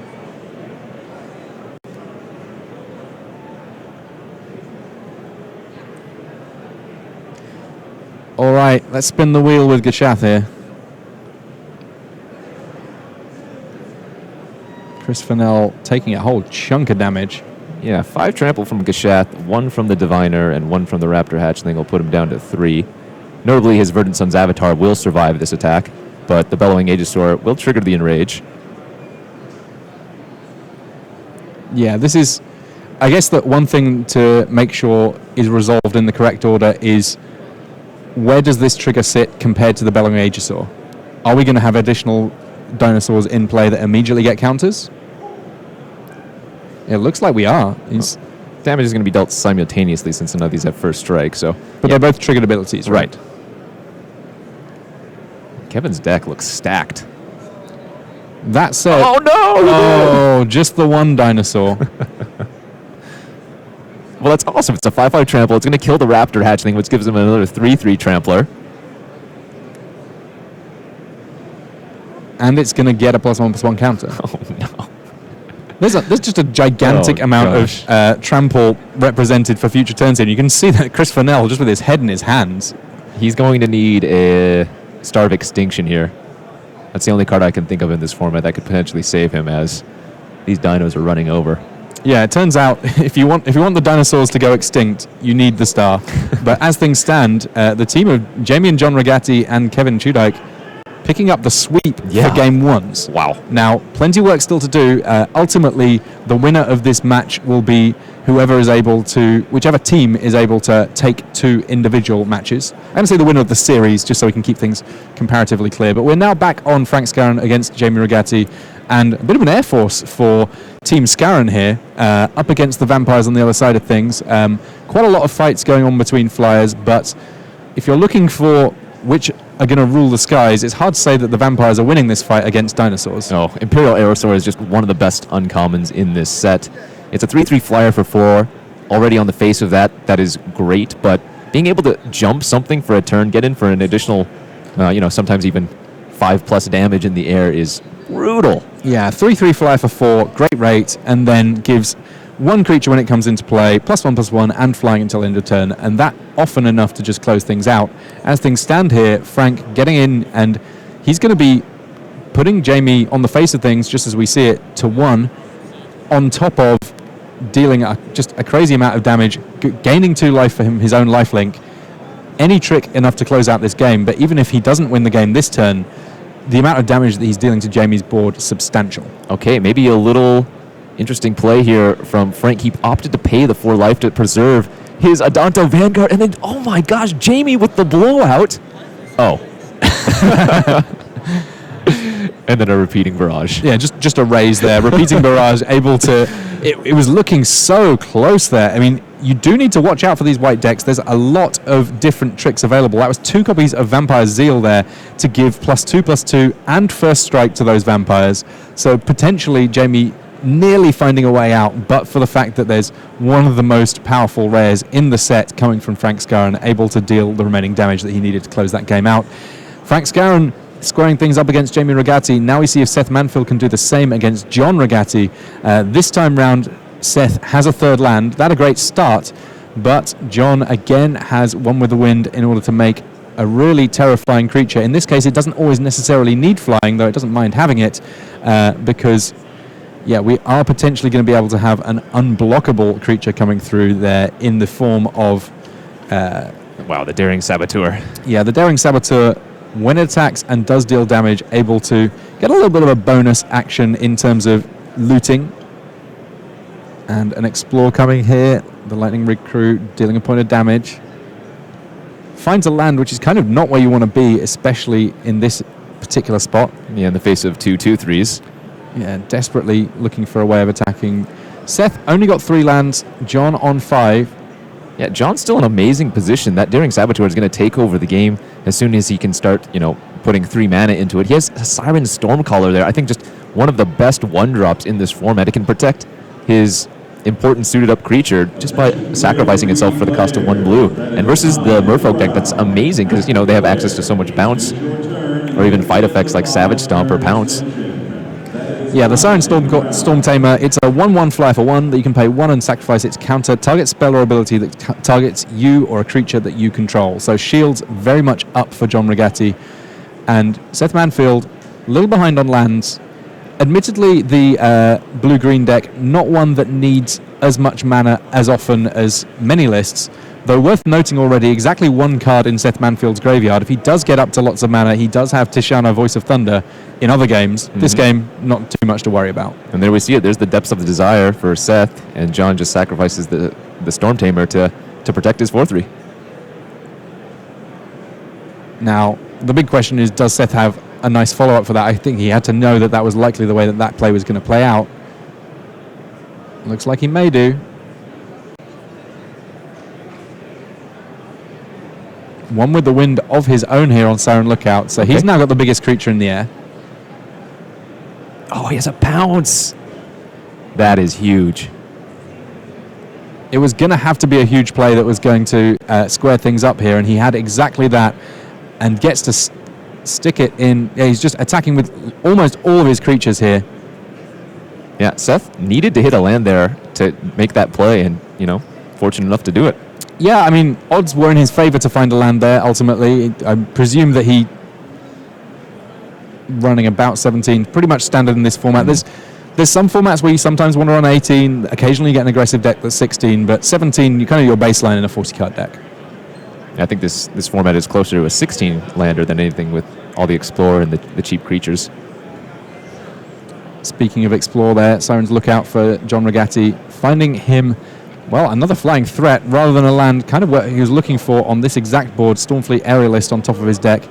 All right, let's spin the wheel with Gishath here. Chris Fennell taking a whole chunk of damage. Yeah, 5 trample from Gishath, 1 from the Diviner, and 1 from the Raptor Hatchling will put him down to 3. Notably, his Verdant Sun's Avatar will survive this attack, but the Bellowing Aegisaur will trigger the Enrage. Yeah, this is... I guess that one thing to make sure is resolved in the correct order is where does this trigger sit compared to the Bellowing Aegisaur? Are we going to have additional dinosaurs in play that immediately get counters? It looks like we are. Damage is going to be dealt simultaneously since none of these have first strike. So, but they're both triggered abilities, right? Kevin's deck looks stacked. That said... Oh, no! Oh, just the one dinosaur. Well, that's awesome. It's a 5/5 trample. It's going to kill the Raptor Hatchling, which gives him another 3/3 trampler. And it's going to get a +1/+1 counter. Oh, no. There's just a gigantic amount of trample represented for future turns here. You can see that Chris Fennell, just with his head in his hands. He's going to need a Star of Extinction here. That's the only card I can think of in this format that could potentially save him, as these dinos are running over. Yeah, it turns out if you want the dinosaurs to go extinct, you need the star. But as things stand, the team of Jamie and John Rigatti and Kevin Chudyk picking up the sweep for game 1s. Wow. Now, plenty of work still to do. Ultimately, the winner of this match will be whichever team is able to take 2 individual matches. I'm going to say the winner of the series, just so we can keep things comparatively clear. But we're now back on Frank Skarren against Jamie Rigatti, and a bit of an air force for Team Skarren here, up against the vampires on the other side of things. Quite a lot of fights going on between flyers, but if you're looking for which are going to rule the skies, it's hard to say that the vampires are winning this fight against dinosaurs. Oh, Imperial Aerosaur is just one of the best uncommons in this set. It's a 3/3 flyer for 4. Already on the face of that is great, but being able to jump something for a turn, get in for an additional, sometimes even 5+ damage in the air is brutal. Yeah, 3/3 flyer for 4, great rate, and then gives 1 creature when it comes into play, +1/+1, and flying until end of turn, and that often enough to just close things out. As things stand here, Frank getting in, and he's going to be putting Jamie on the face of things, just as we see it, to 1, on top of dealing just a crazy amount of damage, gaining 2 life for him, his own lifelink, any trick enough to close out this game, but even if he doesn't win the game this turn, the amount of damage that he's dealing to Jamie's board is substantial. Okay, maybe a little interesting play here from Frank. He opted to pay the 4 life to preserve his Adanto Vanguard, and then, oh my gosh, Jamie with the blowout. Oh. And then a repeating barrage. Yeah, just a raise there. Repeating barrage, able to... It was looking so close there. I mean, you do need to watch out for these white decks. There's a lot of different tricks available. That was 2 copies of Vampire Zeal there to give +2/+2 and first strike to those vampires. So potentially Jamie nearly finding a way out, but for the fact that there's one of the most powerful rares in the set coming from Frank Skarren, able to deal the remaining damage that he needed to close that game out. Frank Skarren squaring things up against Jamie Rigatti. Now we see if Seth Manfield can do the same against John Rigatti. This time round, Seth has a 3rd land. That's a great start, but John again has one with the wind in order to make a really terrifying creature. In this case, it doesn't always necessarily need flying, though it doesn't mind having it, because yeah, we are potentially going to be able to have an unblockable creature coming through there in the form of... wow, the Daring Saboteur. Yeah, the Daring Saboteur, when it attacks and does deal damage, able to get a little bit of a bonus action in terms of looting. And an Explore coming here. The Lightning Rig crew dealing a point of damage. Finds a land which is kind of not where you want to be, especially in this particular spot. Yeah, in the face of 2 2/3s. Yeah, desperately looking for a way of attacking. Seth only got 3 lands, John on 5. Yeah, John's still in an amazing position. That Daring Saboteur is going to take over the game as soon as he can start, putting 3 mana into it. He has a Siren Stormcaller there. I think just one of the best 1-drops in this format. It can protect his important suited-up creature just by sacrificing itself for the cost of 1 blue. And versus the Merfolk deck, that's amazing because, they have access to so much bounce or even fight effects like Savage Stomp or Pounce. Yeah, the Siren Storm Tamer, it's a 1/1 fly for 1 that you can pay 1 and sacrifice its counter. Target spell or ability that targets you or a creature that you control. So shields very much up for John Rigatti. And Seth Manfield, a little behind on lands. Admittedly, the blue-green deck, not one that needs as much mana as often as many lists. Though worth noting already, exactly 1 card in Seth Manfield's graveyard. If he does get up to lots of mana, he does have Tishana, Voice of Thunder in other games. Mm-hmm. This game, not too much to worry about. And there we see it. There's the Depths of the Desire for Seth, and John just sacrifices the Storm Tamer to protect his 4/3. Now, the big question is, does Seth have a nice follow-up for that? I think he had to know that that was likely the way that play was going to play out. Looks like he may do. One with the wind of his own here on Siren Lookout, so he's now got the biggest creature in the air. Oh, he has a Pounce. That is huge. It was going to have to be a huge play that was going to square things up here, and he had exactly that, and gets to stick it in. Yeah, he's just attacking with almost all of his creatures here. Yeah, Seth needed to hit a land there to make that play, and, fortunate enough to do it. Yeah, I mean, odds were in his favor to find a land there, ultimately. I presume that he... running about 17, pretty much standard in this format. There's some formats where you sometimes want to run 18, occasionally you get an aggressive deck that's 16, but 17, you kind of your baseline in a 40-card deck. I think this format is closer to a 16-lander than anything with all the Explore and the cheap creatures. Speaking of Explore there, Siren's Lookout for John Rigatti, finding him, well, another flying threat rather than a land, kind of what he was looking for on this exact board, Stormfleet Aerialist on top of his deck.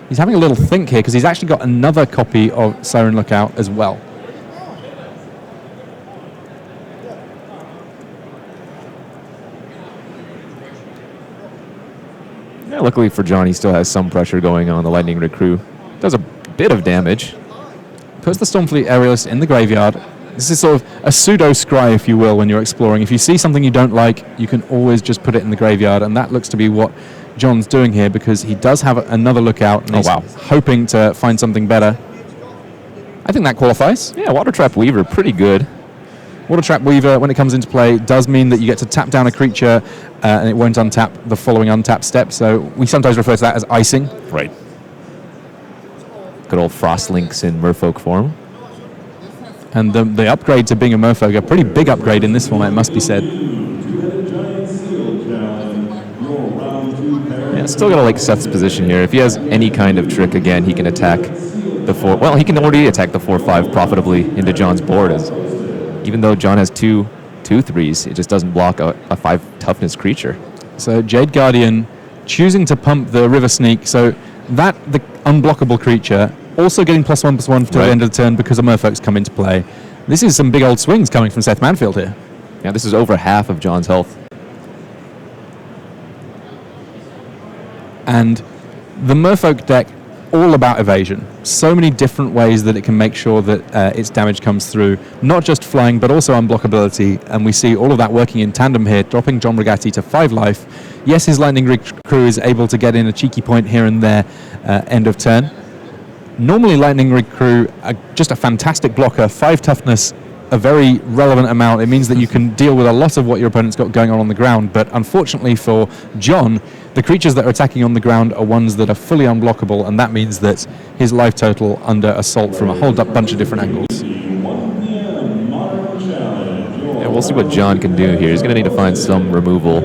He's having a little think here because he's actually got another copy of Siren Lookout as well. Yeah, luckily for John, he still has some pressure going on. The Lightning Rig crew does a bit of damage. Puts the Stormfleet Aerialist in the graveyard. This is sort of a pseudo-scry, if you will, when you're exploring. If you see something you don't like, you can always just put it in the graveyard, and that looks to be what John's doing here, because he does have another lookout, and he's hoping to find something better. I think that qualifies. Yeah, Water Trap Weaver, pretty good. Water Trap Weaver, when it comes into play, does mean that you get to tap down a creature, and it won't untap the following untap step, so we sometimes refer to that as icing. Right. Good old Frostlinks in Merfolk form. And the upgrade to being a Merfolk, a pretty big upgrade in this format, must be said. Yeah, still got to like Seth's position here. If he has any kind of trick again, he can attack the 4. Well, he can already attack the 4-5 profitably into John's board. As even though John has two 3s, it just doesn't block a 5 toughness creature. So Jade Guardian choosing to pump the River Sneak. So that the unblockable creature also getting +1/+1 to the end of the turn because a Merfolk's come into play. This is some big old swings coming from Seth Manfield here. Yeah, this is over half of John's health. And the Merfolk deck, all about evasion. So many different ways that it can make sure that its damage comes through, not just flying, but also unblockability. And we see all of that working in tandem here, dropping John Rigatti to 5 life. Yes, his Lightning Rig crew is able to get in a cheeky point here and there end of turn. Normally, Lightning Rig crew are just a fantastic blocker, 5 toughness, a very relevant amount. It means that you can deal with a lot of what your opponent's got going on the ground. But unfortunately for John, the creatures that are attacking on the ground are ones that are fully unblockable, and that means that his life total under assault from a whole bunch of different angles. Yeah, we'll see what John can do here. He's going to need to find some removal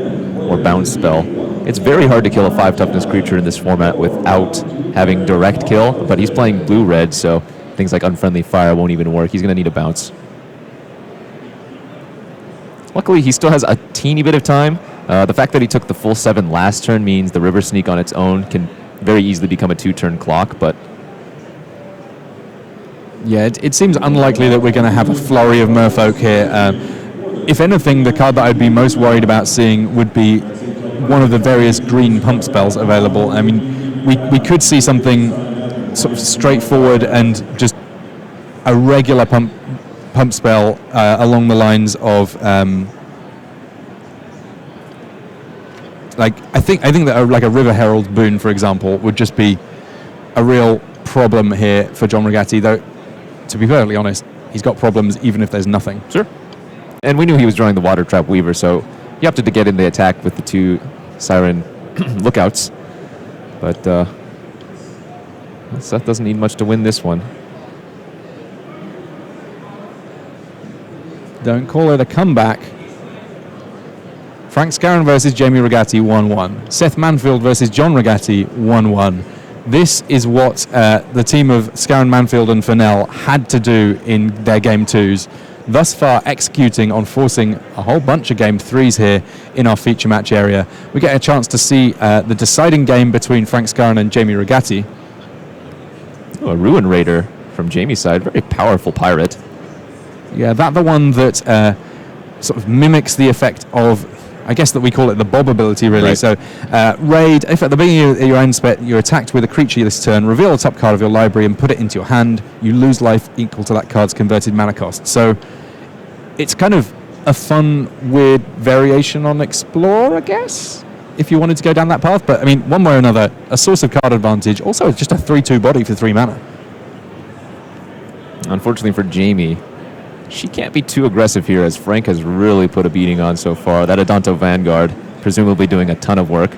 or bounce spell. It's very hard to kill a 5 toughness creature in this format without having direct kill, but he's playing blue-red, so things like Unfriendly Fire won't even work. He's going to need a bounce. Luckily, he still has a teeny bit of time. The fact that he took the full 7 last turn means the River Sneak on its own can very easily become a 2-turn clock, but... Yeah, it seems unlikely that we're going to have a flurry of Merfolk here. If anything, the card that I'd be most worried about seeing would be one of the various green pump spells available. I mean, we could see something sort of straightforward and just a regular pump spell along the lines of I think that like a River Herald boon, for example, would just be a real problem here for John Rigatti. Though, to be perfectly honest, he's got problems even if there's nothing. Sure. And we knew he was drawing the Water Trap Weaver, so he opted to get in the attack with the 2 Siren lookouts. But Seth doesn't need much to win this one. Don't call it a comeback. Frank Skarren versus Jamie Rigatti, 1-1. Seth Manfield versus John Rigatti, 1-1. This is what the team of Skarren-Manfield and Fennell had to do in their Game 2s. Thus far executing on forcing a whole bunch of Game 3s here in our feature match area. We get a chance to see the deciding game between Frank Skarren and Jamie Rigatti. Oh, a Ruin Raider from Jamie's side. Very powerful pirate. Yeah, the one that sort of mimics the effect of, I guess that we call it the Bob ability, really. Right. So, raid, if at the beginning of your end step you're attacked with a creature this turn, reveal the top card of your library and put it into your hand. You lose life equal to that card's converted mana cost. So, it's kind of a fun, weird variation on Explore, I guess, if you wanted to go down that path. But, I mean, one way or another, a source of card advantage. Also, it's just a 3/2 body for 3 mana. Unfortunately for Jamie, she can't be too aggressive here, as Frank has really put a beating on so far. That Adanto Vanguard, presumably doing a ton of work.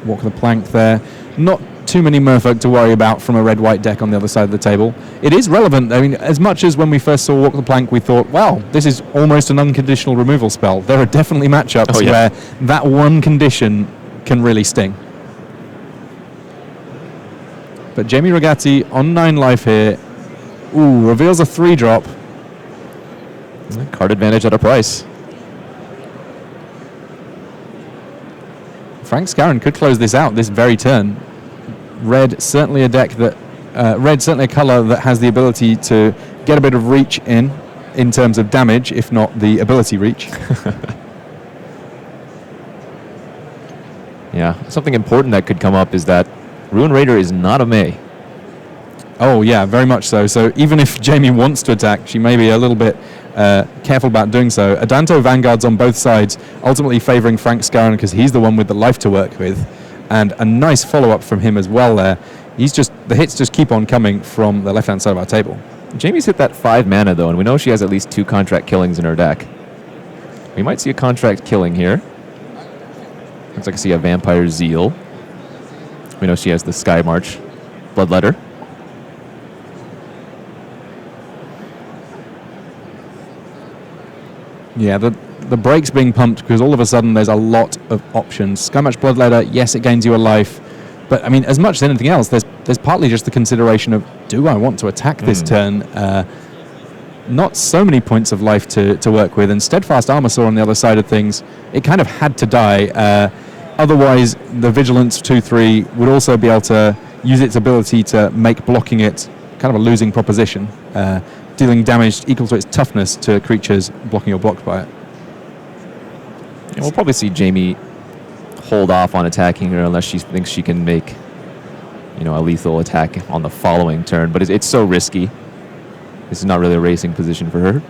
Walk the plank there. Not too many Merfolk to worry about from a red-white deck on the other side of the table. It is relevant. I mean, as much as when we first saw Walk the Plank, we thought, wow, this is almost an unconditional removal spell. There are definitely matchups where that one condition can really sting. But Jamie Rigatti on 9 life here. Ooh, reveals a 3-drop. Card advantage at a price. Frank Skarren could close this out this very turn. Red, certainly a deck that... red, certainly a colour that has the ability to get a bit of reach in terms of damage, if not the ability reach. Yeah, something important that could come up is that Ruin Raider is not a May. Oh, yeah, very much so. So even if Jamie wants to attack, she may be a little bit careful about doing so. Adanto Vanguards on both sides, ultimately favouring Frank Skarren because he's the one with the life to work with. And a nice follow-up from him as well there. The hits just keep on coming from the left-hand side of our table. Jamie's hit that 5 mana, though, and we know she has at least 2 contract killings in her deck. We might see a contract killing here. Looks like I see a Vampire Zeal. We know she has the Sky March Bloodletter. Yeah, the brakes being pumped because all of a sudden there's a lot of options. Sky Match Bloodletter, yes, it gains you a life. But, I mean, as much as anything else, there's partly just the consideration of, do I want to attack this turn? Not so many points of life to work with. And Steadfast Armor Saw on the other side of things, it kind of had to die. Otherwise, the Vigilance 2-3 would also be able to use its ability to make blocking it kind of a losing proposition, dealing damage equal to its toughness to creatures blocking or blocked by it. Yeah, we'll probably see Jamie hold off on attacking her unless she thinks she can make, a lethal attack on the following turn. But it's so risky. This is not really a racing position for her.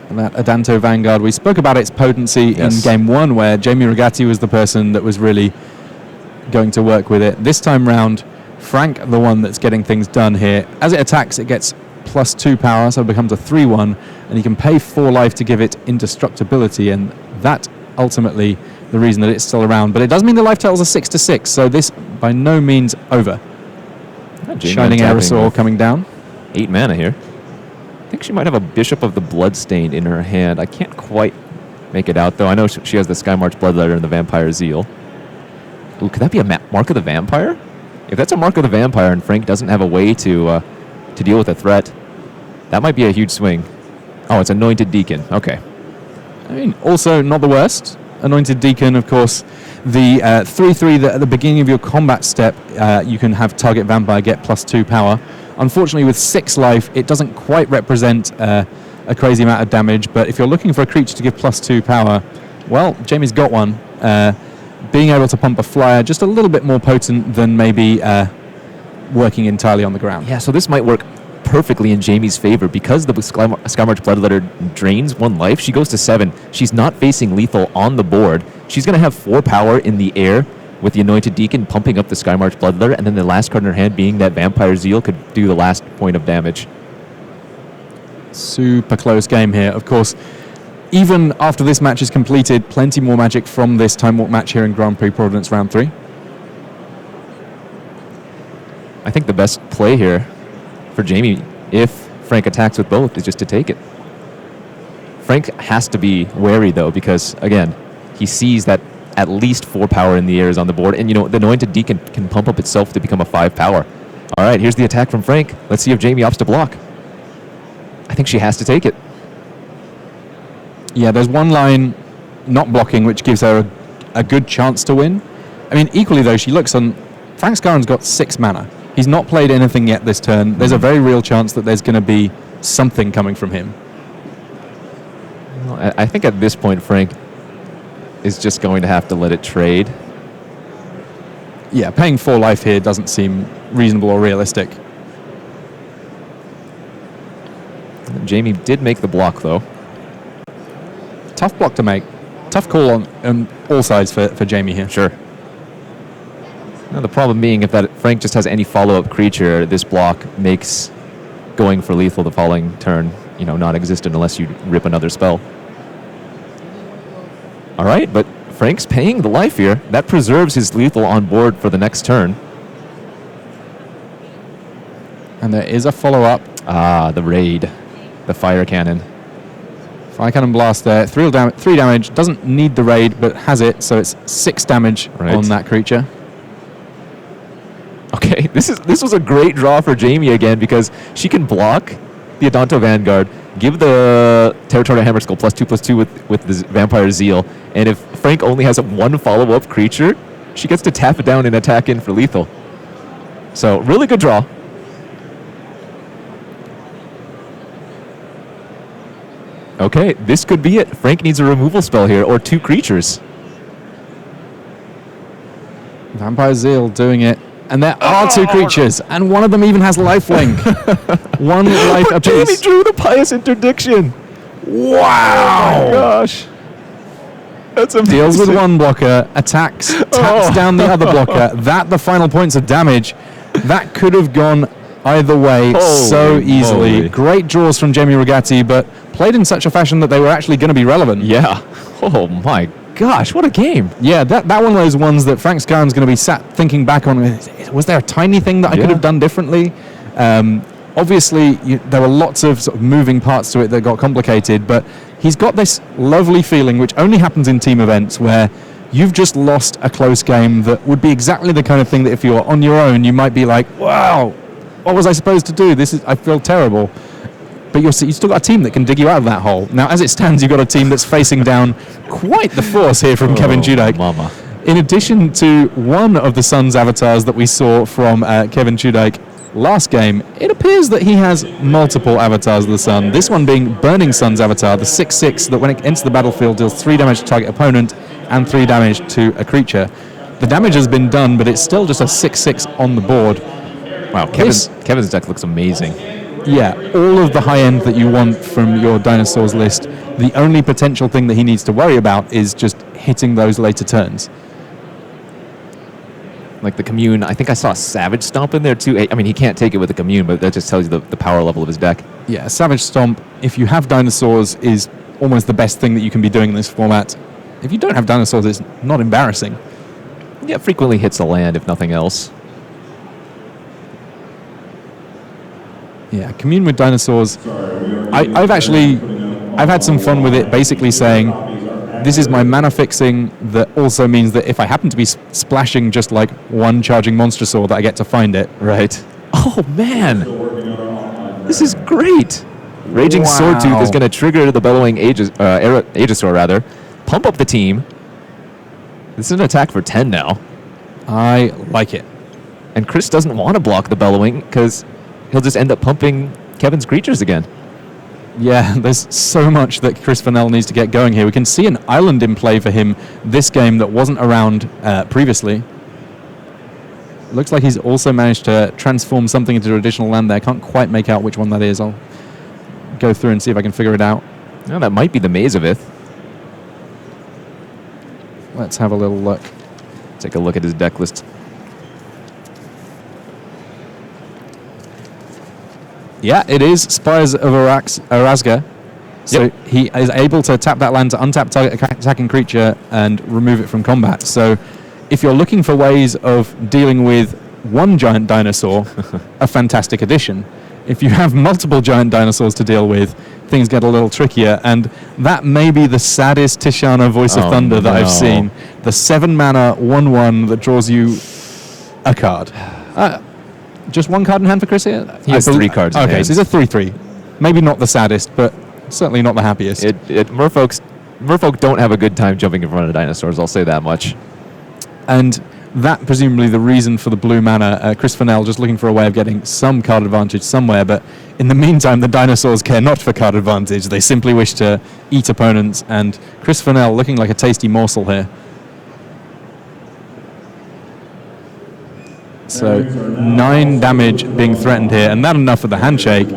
And that Adanto Vanguard, we spoke about its potency in Game 1, where Jamie Rigatti was the person that was really going to work with it. This time round, Frank, the one that's getting things done here. As it attacks, it gets +2 power, so it becomes a 3-1, and you can pay 4 life to give it indestructibility, and that ultimately the reason that it's still around. But it does mean the life totals are 6-6, so this by no means over. Shining Aerosaur coming down. 8 mana here. I think she might have a Bishop of the Bloodstained in her hand. I can't quite make it out, though. I know she has the Skymarch Bloodletter and the Vampire Zeal. Ooh, could that be a Mark of the Vampire? If that's a Mark of the Vampire and Frank doesn't have a way to deal with a threat, that might be a huge swing. Oh, it's Anointed Deacon. Okay. I mean, also not the worst. Anointed Deacon, of course, the 3-3 that at the beginning of your combat step, you can have target vampire get +2 power. Unfortunately, with 6 life, it doesn't quite represent a crazy amount of damage, but if you're looking for a creature to give +2 power, well, Jamie's got one. Being able to pump a flyer, just a little bit more potent than maybe working entirely on the ground. Yeah, so this might work perfectly in Jamie's favor because the Skymarch Bloodletter drains 1 life. She goes to 7. She's not facing lethal on the board. She's going to have 4 power in the air with the Anointed Deacon pumping up the Skymarch Bloodletter, and then the last card in her hand being that Vampire Zeal could do the last point of damage. Super close game here. Of course, even after this match is completed, plenty more Magic from this Time Walk match here in Grand Prix Providence Round 3. I think the best play here for Jamie, if Frank attacks with both, is just to take it. Frank has to be wary, though, because, again, he sees that at least 4 power in the air is on the board, and, the Anointed Deacon can pump up itself to become a 5 power. All right, here's the attack from Frank. Let's see if Jamie opts to block. I think she has to take it. Yeah, there's one line not blocking, which gives her a good chance to win. I mean, equally, though, she looks on... Frank Skarren's got 6 mana. He's not played anything yet this turn. There's a very real chance that there's going to be something coming from him. Well, I think at this point, Frank is just going to have to let it trade. Yeah, paying 4 life here doesn't seem reasonable or realistic. Jamie did make the block, though. Tough block to make. Tough call on all sides for Jamie here. Sure. Now, the problem being, if that Frank just has any follow-up creature, this block makes going for lethal the following turn, non-existent unless you rip another spell. All right, but Frank's paying the life here. That preserves his lethal on board for the next turn. And there is a follow-up. Ah, the raid. The fire cannon. Fire cannon blast there. 3 damage. Doesn't need the raid, but has it, so it's 6 damage on that creature. Okay, this was a great draw for Jamie again because she can block the Adanto Vanguard, give the Territorial Hammerskull +2/+2 with the Vampire Zeal, and if Frank only has 1 follow-up creature, she gets to tap it down and attack in for lethal. So, really good draw. Okay, this could be it. Frank needs a removal spell here, or 2 creatures. Vampire Zeal doing it. And there are 2 creatures, and one of them even has lifelink. 1 life apiece. Jamie drew the Pious Interdiction. Wow! Oh my gosh. That's amazing. Deals with 1 blocker, attacks, taps down the other blocker. That, the final points of damage. That could have gone either way so easily. Moly. Great draws from Jamie Rigatti, but played in such a fashion that they were actually going to be relevant. Yeah. Oh my gosh, what a game. Yeah, that one of those ones that Frank Skarren's going to be sat thinking back on. Was there a tiny thing that I could have done differently? Obviously, there were lots of, sort of moving parts to it that got complicated, but he's got this lovely feeling, which only happens in team events, where you've just lost a close game that would be exactly the kind of thing that if you're on your own, you might be like, wow, what was I supposed to do? I feel terrible. But you've still got a team that can dig you out of that hole. Now, as it stands, you've got a team that's facing down quite the force here from Kevin Chudyk. Mama. In addition to one of the Sun's avatars that we saw from Kevin Chudyk last game, it appears that he has multiple avatars of the Sun. This one being Burning Sun's avatar, the 6/6, that when it enters the battlefield deals 3 damage to target opponent and 3 damage to a creature. The damage has been done, but it's still just a 6/6 on the board. Wow, Kevin's deck looks amazing. Yeah, all of the high end that you want from your dinosaurs list. The only potential thing that he needs to worry about is just hitting those later turns. Like the Commune, I think I saw a Savage Stomp in there too. I mean, he can't take it with the Commune, but that just tells you the power level of his deck. Yeah, Savage Stomp, if you have dinosaurs, is almost the best thing that you can be doing in this format. If you don't have dinosaurs, it's not embarrassing. Yeah, frequently hits a land, if nothing else. Yeah, Commune with dinosaurs. I've had some fun with it, basically saying, this is my mana fixing that also means that if I happen to be splashing just like one charging Monstrosaur, that I get to find it. Right. Oh, man. This is great. Raging Wow. Swordtooth is going to trigger the Bellowing Aegisaur, rather. Pump up the team. This is an attack for 10 now. I like it. And Chris doesn't want to block the Bellowing because he'll just end up pumping Kevin's creatures again. Yeah, there's so much that Chris Fennell needs to get going here. We can see an island in play for him this game that wasn't around previously. Looks like he's also managed to transform something into an additional land there. Can't quite make out which one that is. I'll go through and see if I can figure it out. Oh, that might be the Mazavith. Let's have a little look. Take a look at his deck list. Yeah, it is Spires of Arazga. So Yep. he is able to tap that land to untap target attacking creature and remove it from combat. So if you're looking for ways of dealing with one giant dinosaur, a fantastic addition. If you have multiple giant dinosaurs to deal with, things get a little trickier. And that may be the saddest Tishana Voice of Thunder that I've seen. The 7 mana 1/1 that draws you a card. Just one card in hand for Chris here? He has 3 cards in Okay, hand. so he's a 3/3. Maybe not the saddest, but certainly not the happiest. Merfolk don't have a good time jumping in front of dinosaurs, I'll say that much. And that presumably the reason for the blue mana. Chris Fennell just looking for a way of getting some card advantage somewhere, but in the meantime, the dinosaurs care not for card advantage. They simply wish to eat opponents, and Chris Fennell looking like a tasty morsel here. So 9 damage being threatened here, and that enough for the handshake.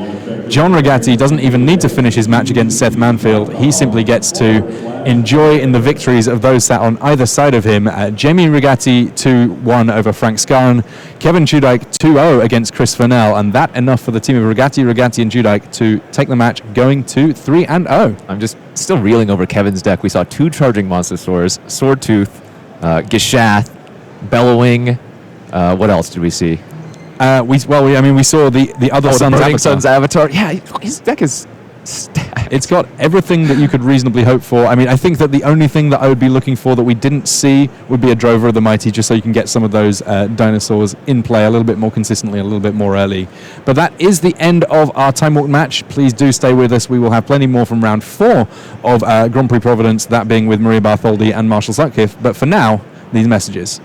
John Rigatti doesn't even need to finish his match against Seth Manfield. He simply gets to enjoy in the victories of those sat on either side of him. Jamie Rigatti 2-1 over Frank Skarren. Kevin Chudyk 2-0 against Chris Fennell, and that enough for the team of Rigatti, and Chudyk to take the match going to 3-0. I'm just still reeling over Kevin's deck. We saw 2 charging Monstrosaurs, Swordtooth, Gishath, Bellowing. What else did we see? We saw the other Sun's avatar. Yeah, his deck is stacked. It's got everything that you could reasonably hope for. I mean, I think that the only thing that I would be looking for that we didn't see would be a Drover of the Mighty, just so you can get some of those dinosaurs in play a little bit more consistently, a little bit more early. But that is the end of our Time Walk match. Please do stay with us. We will have plenty more from round 4 of Grand Prix Providence, that being with Maria Bartholdi and Marshall Sutcliffe. But for now, these messages.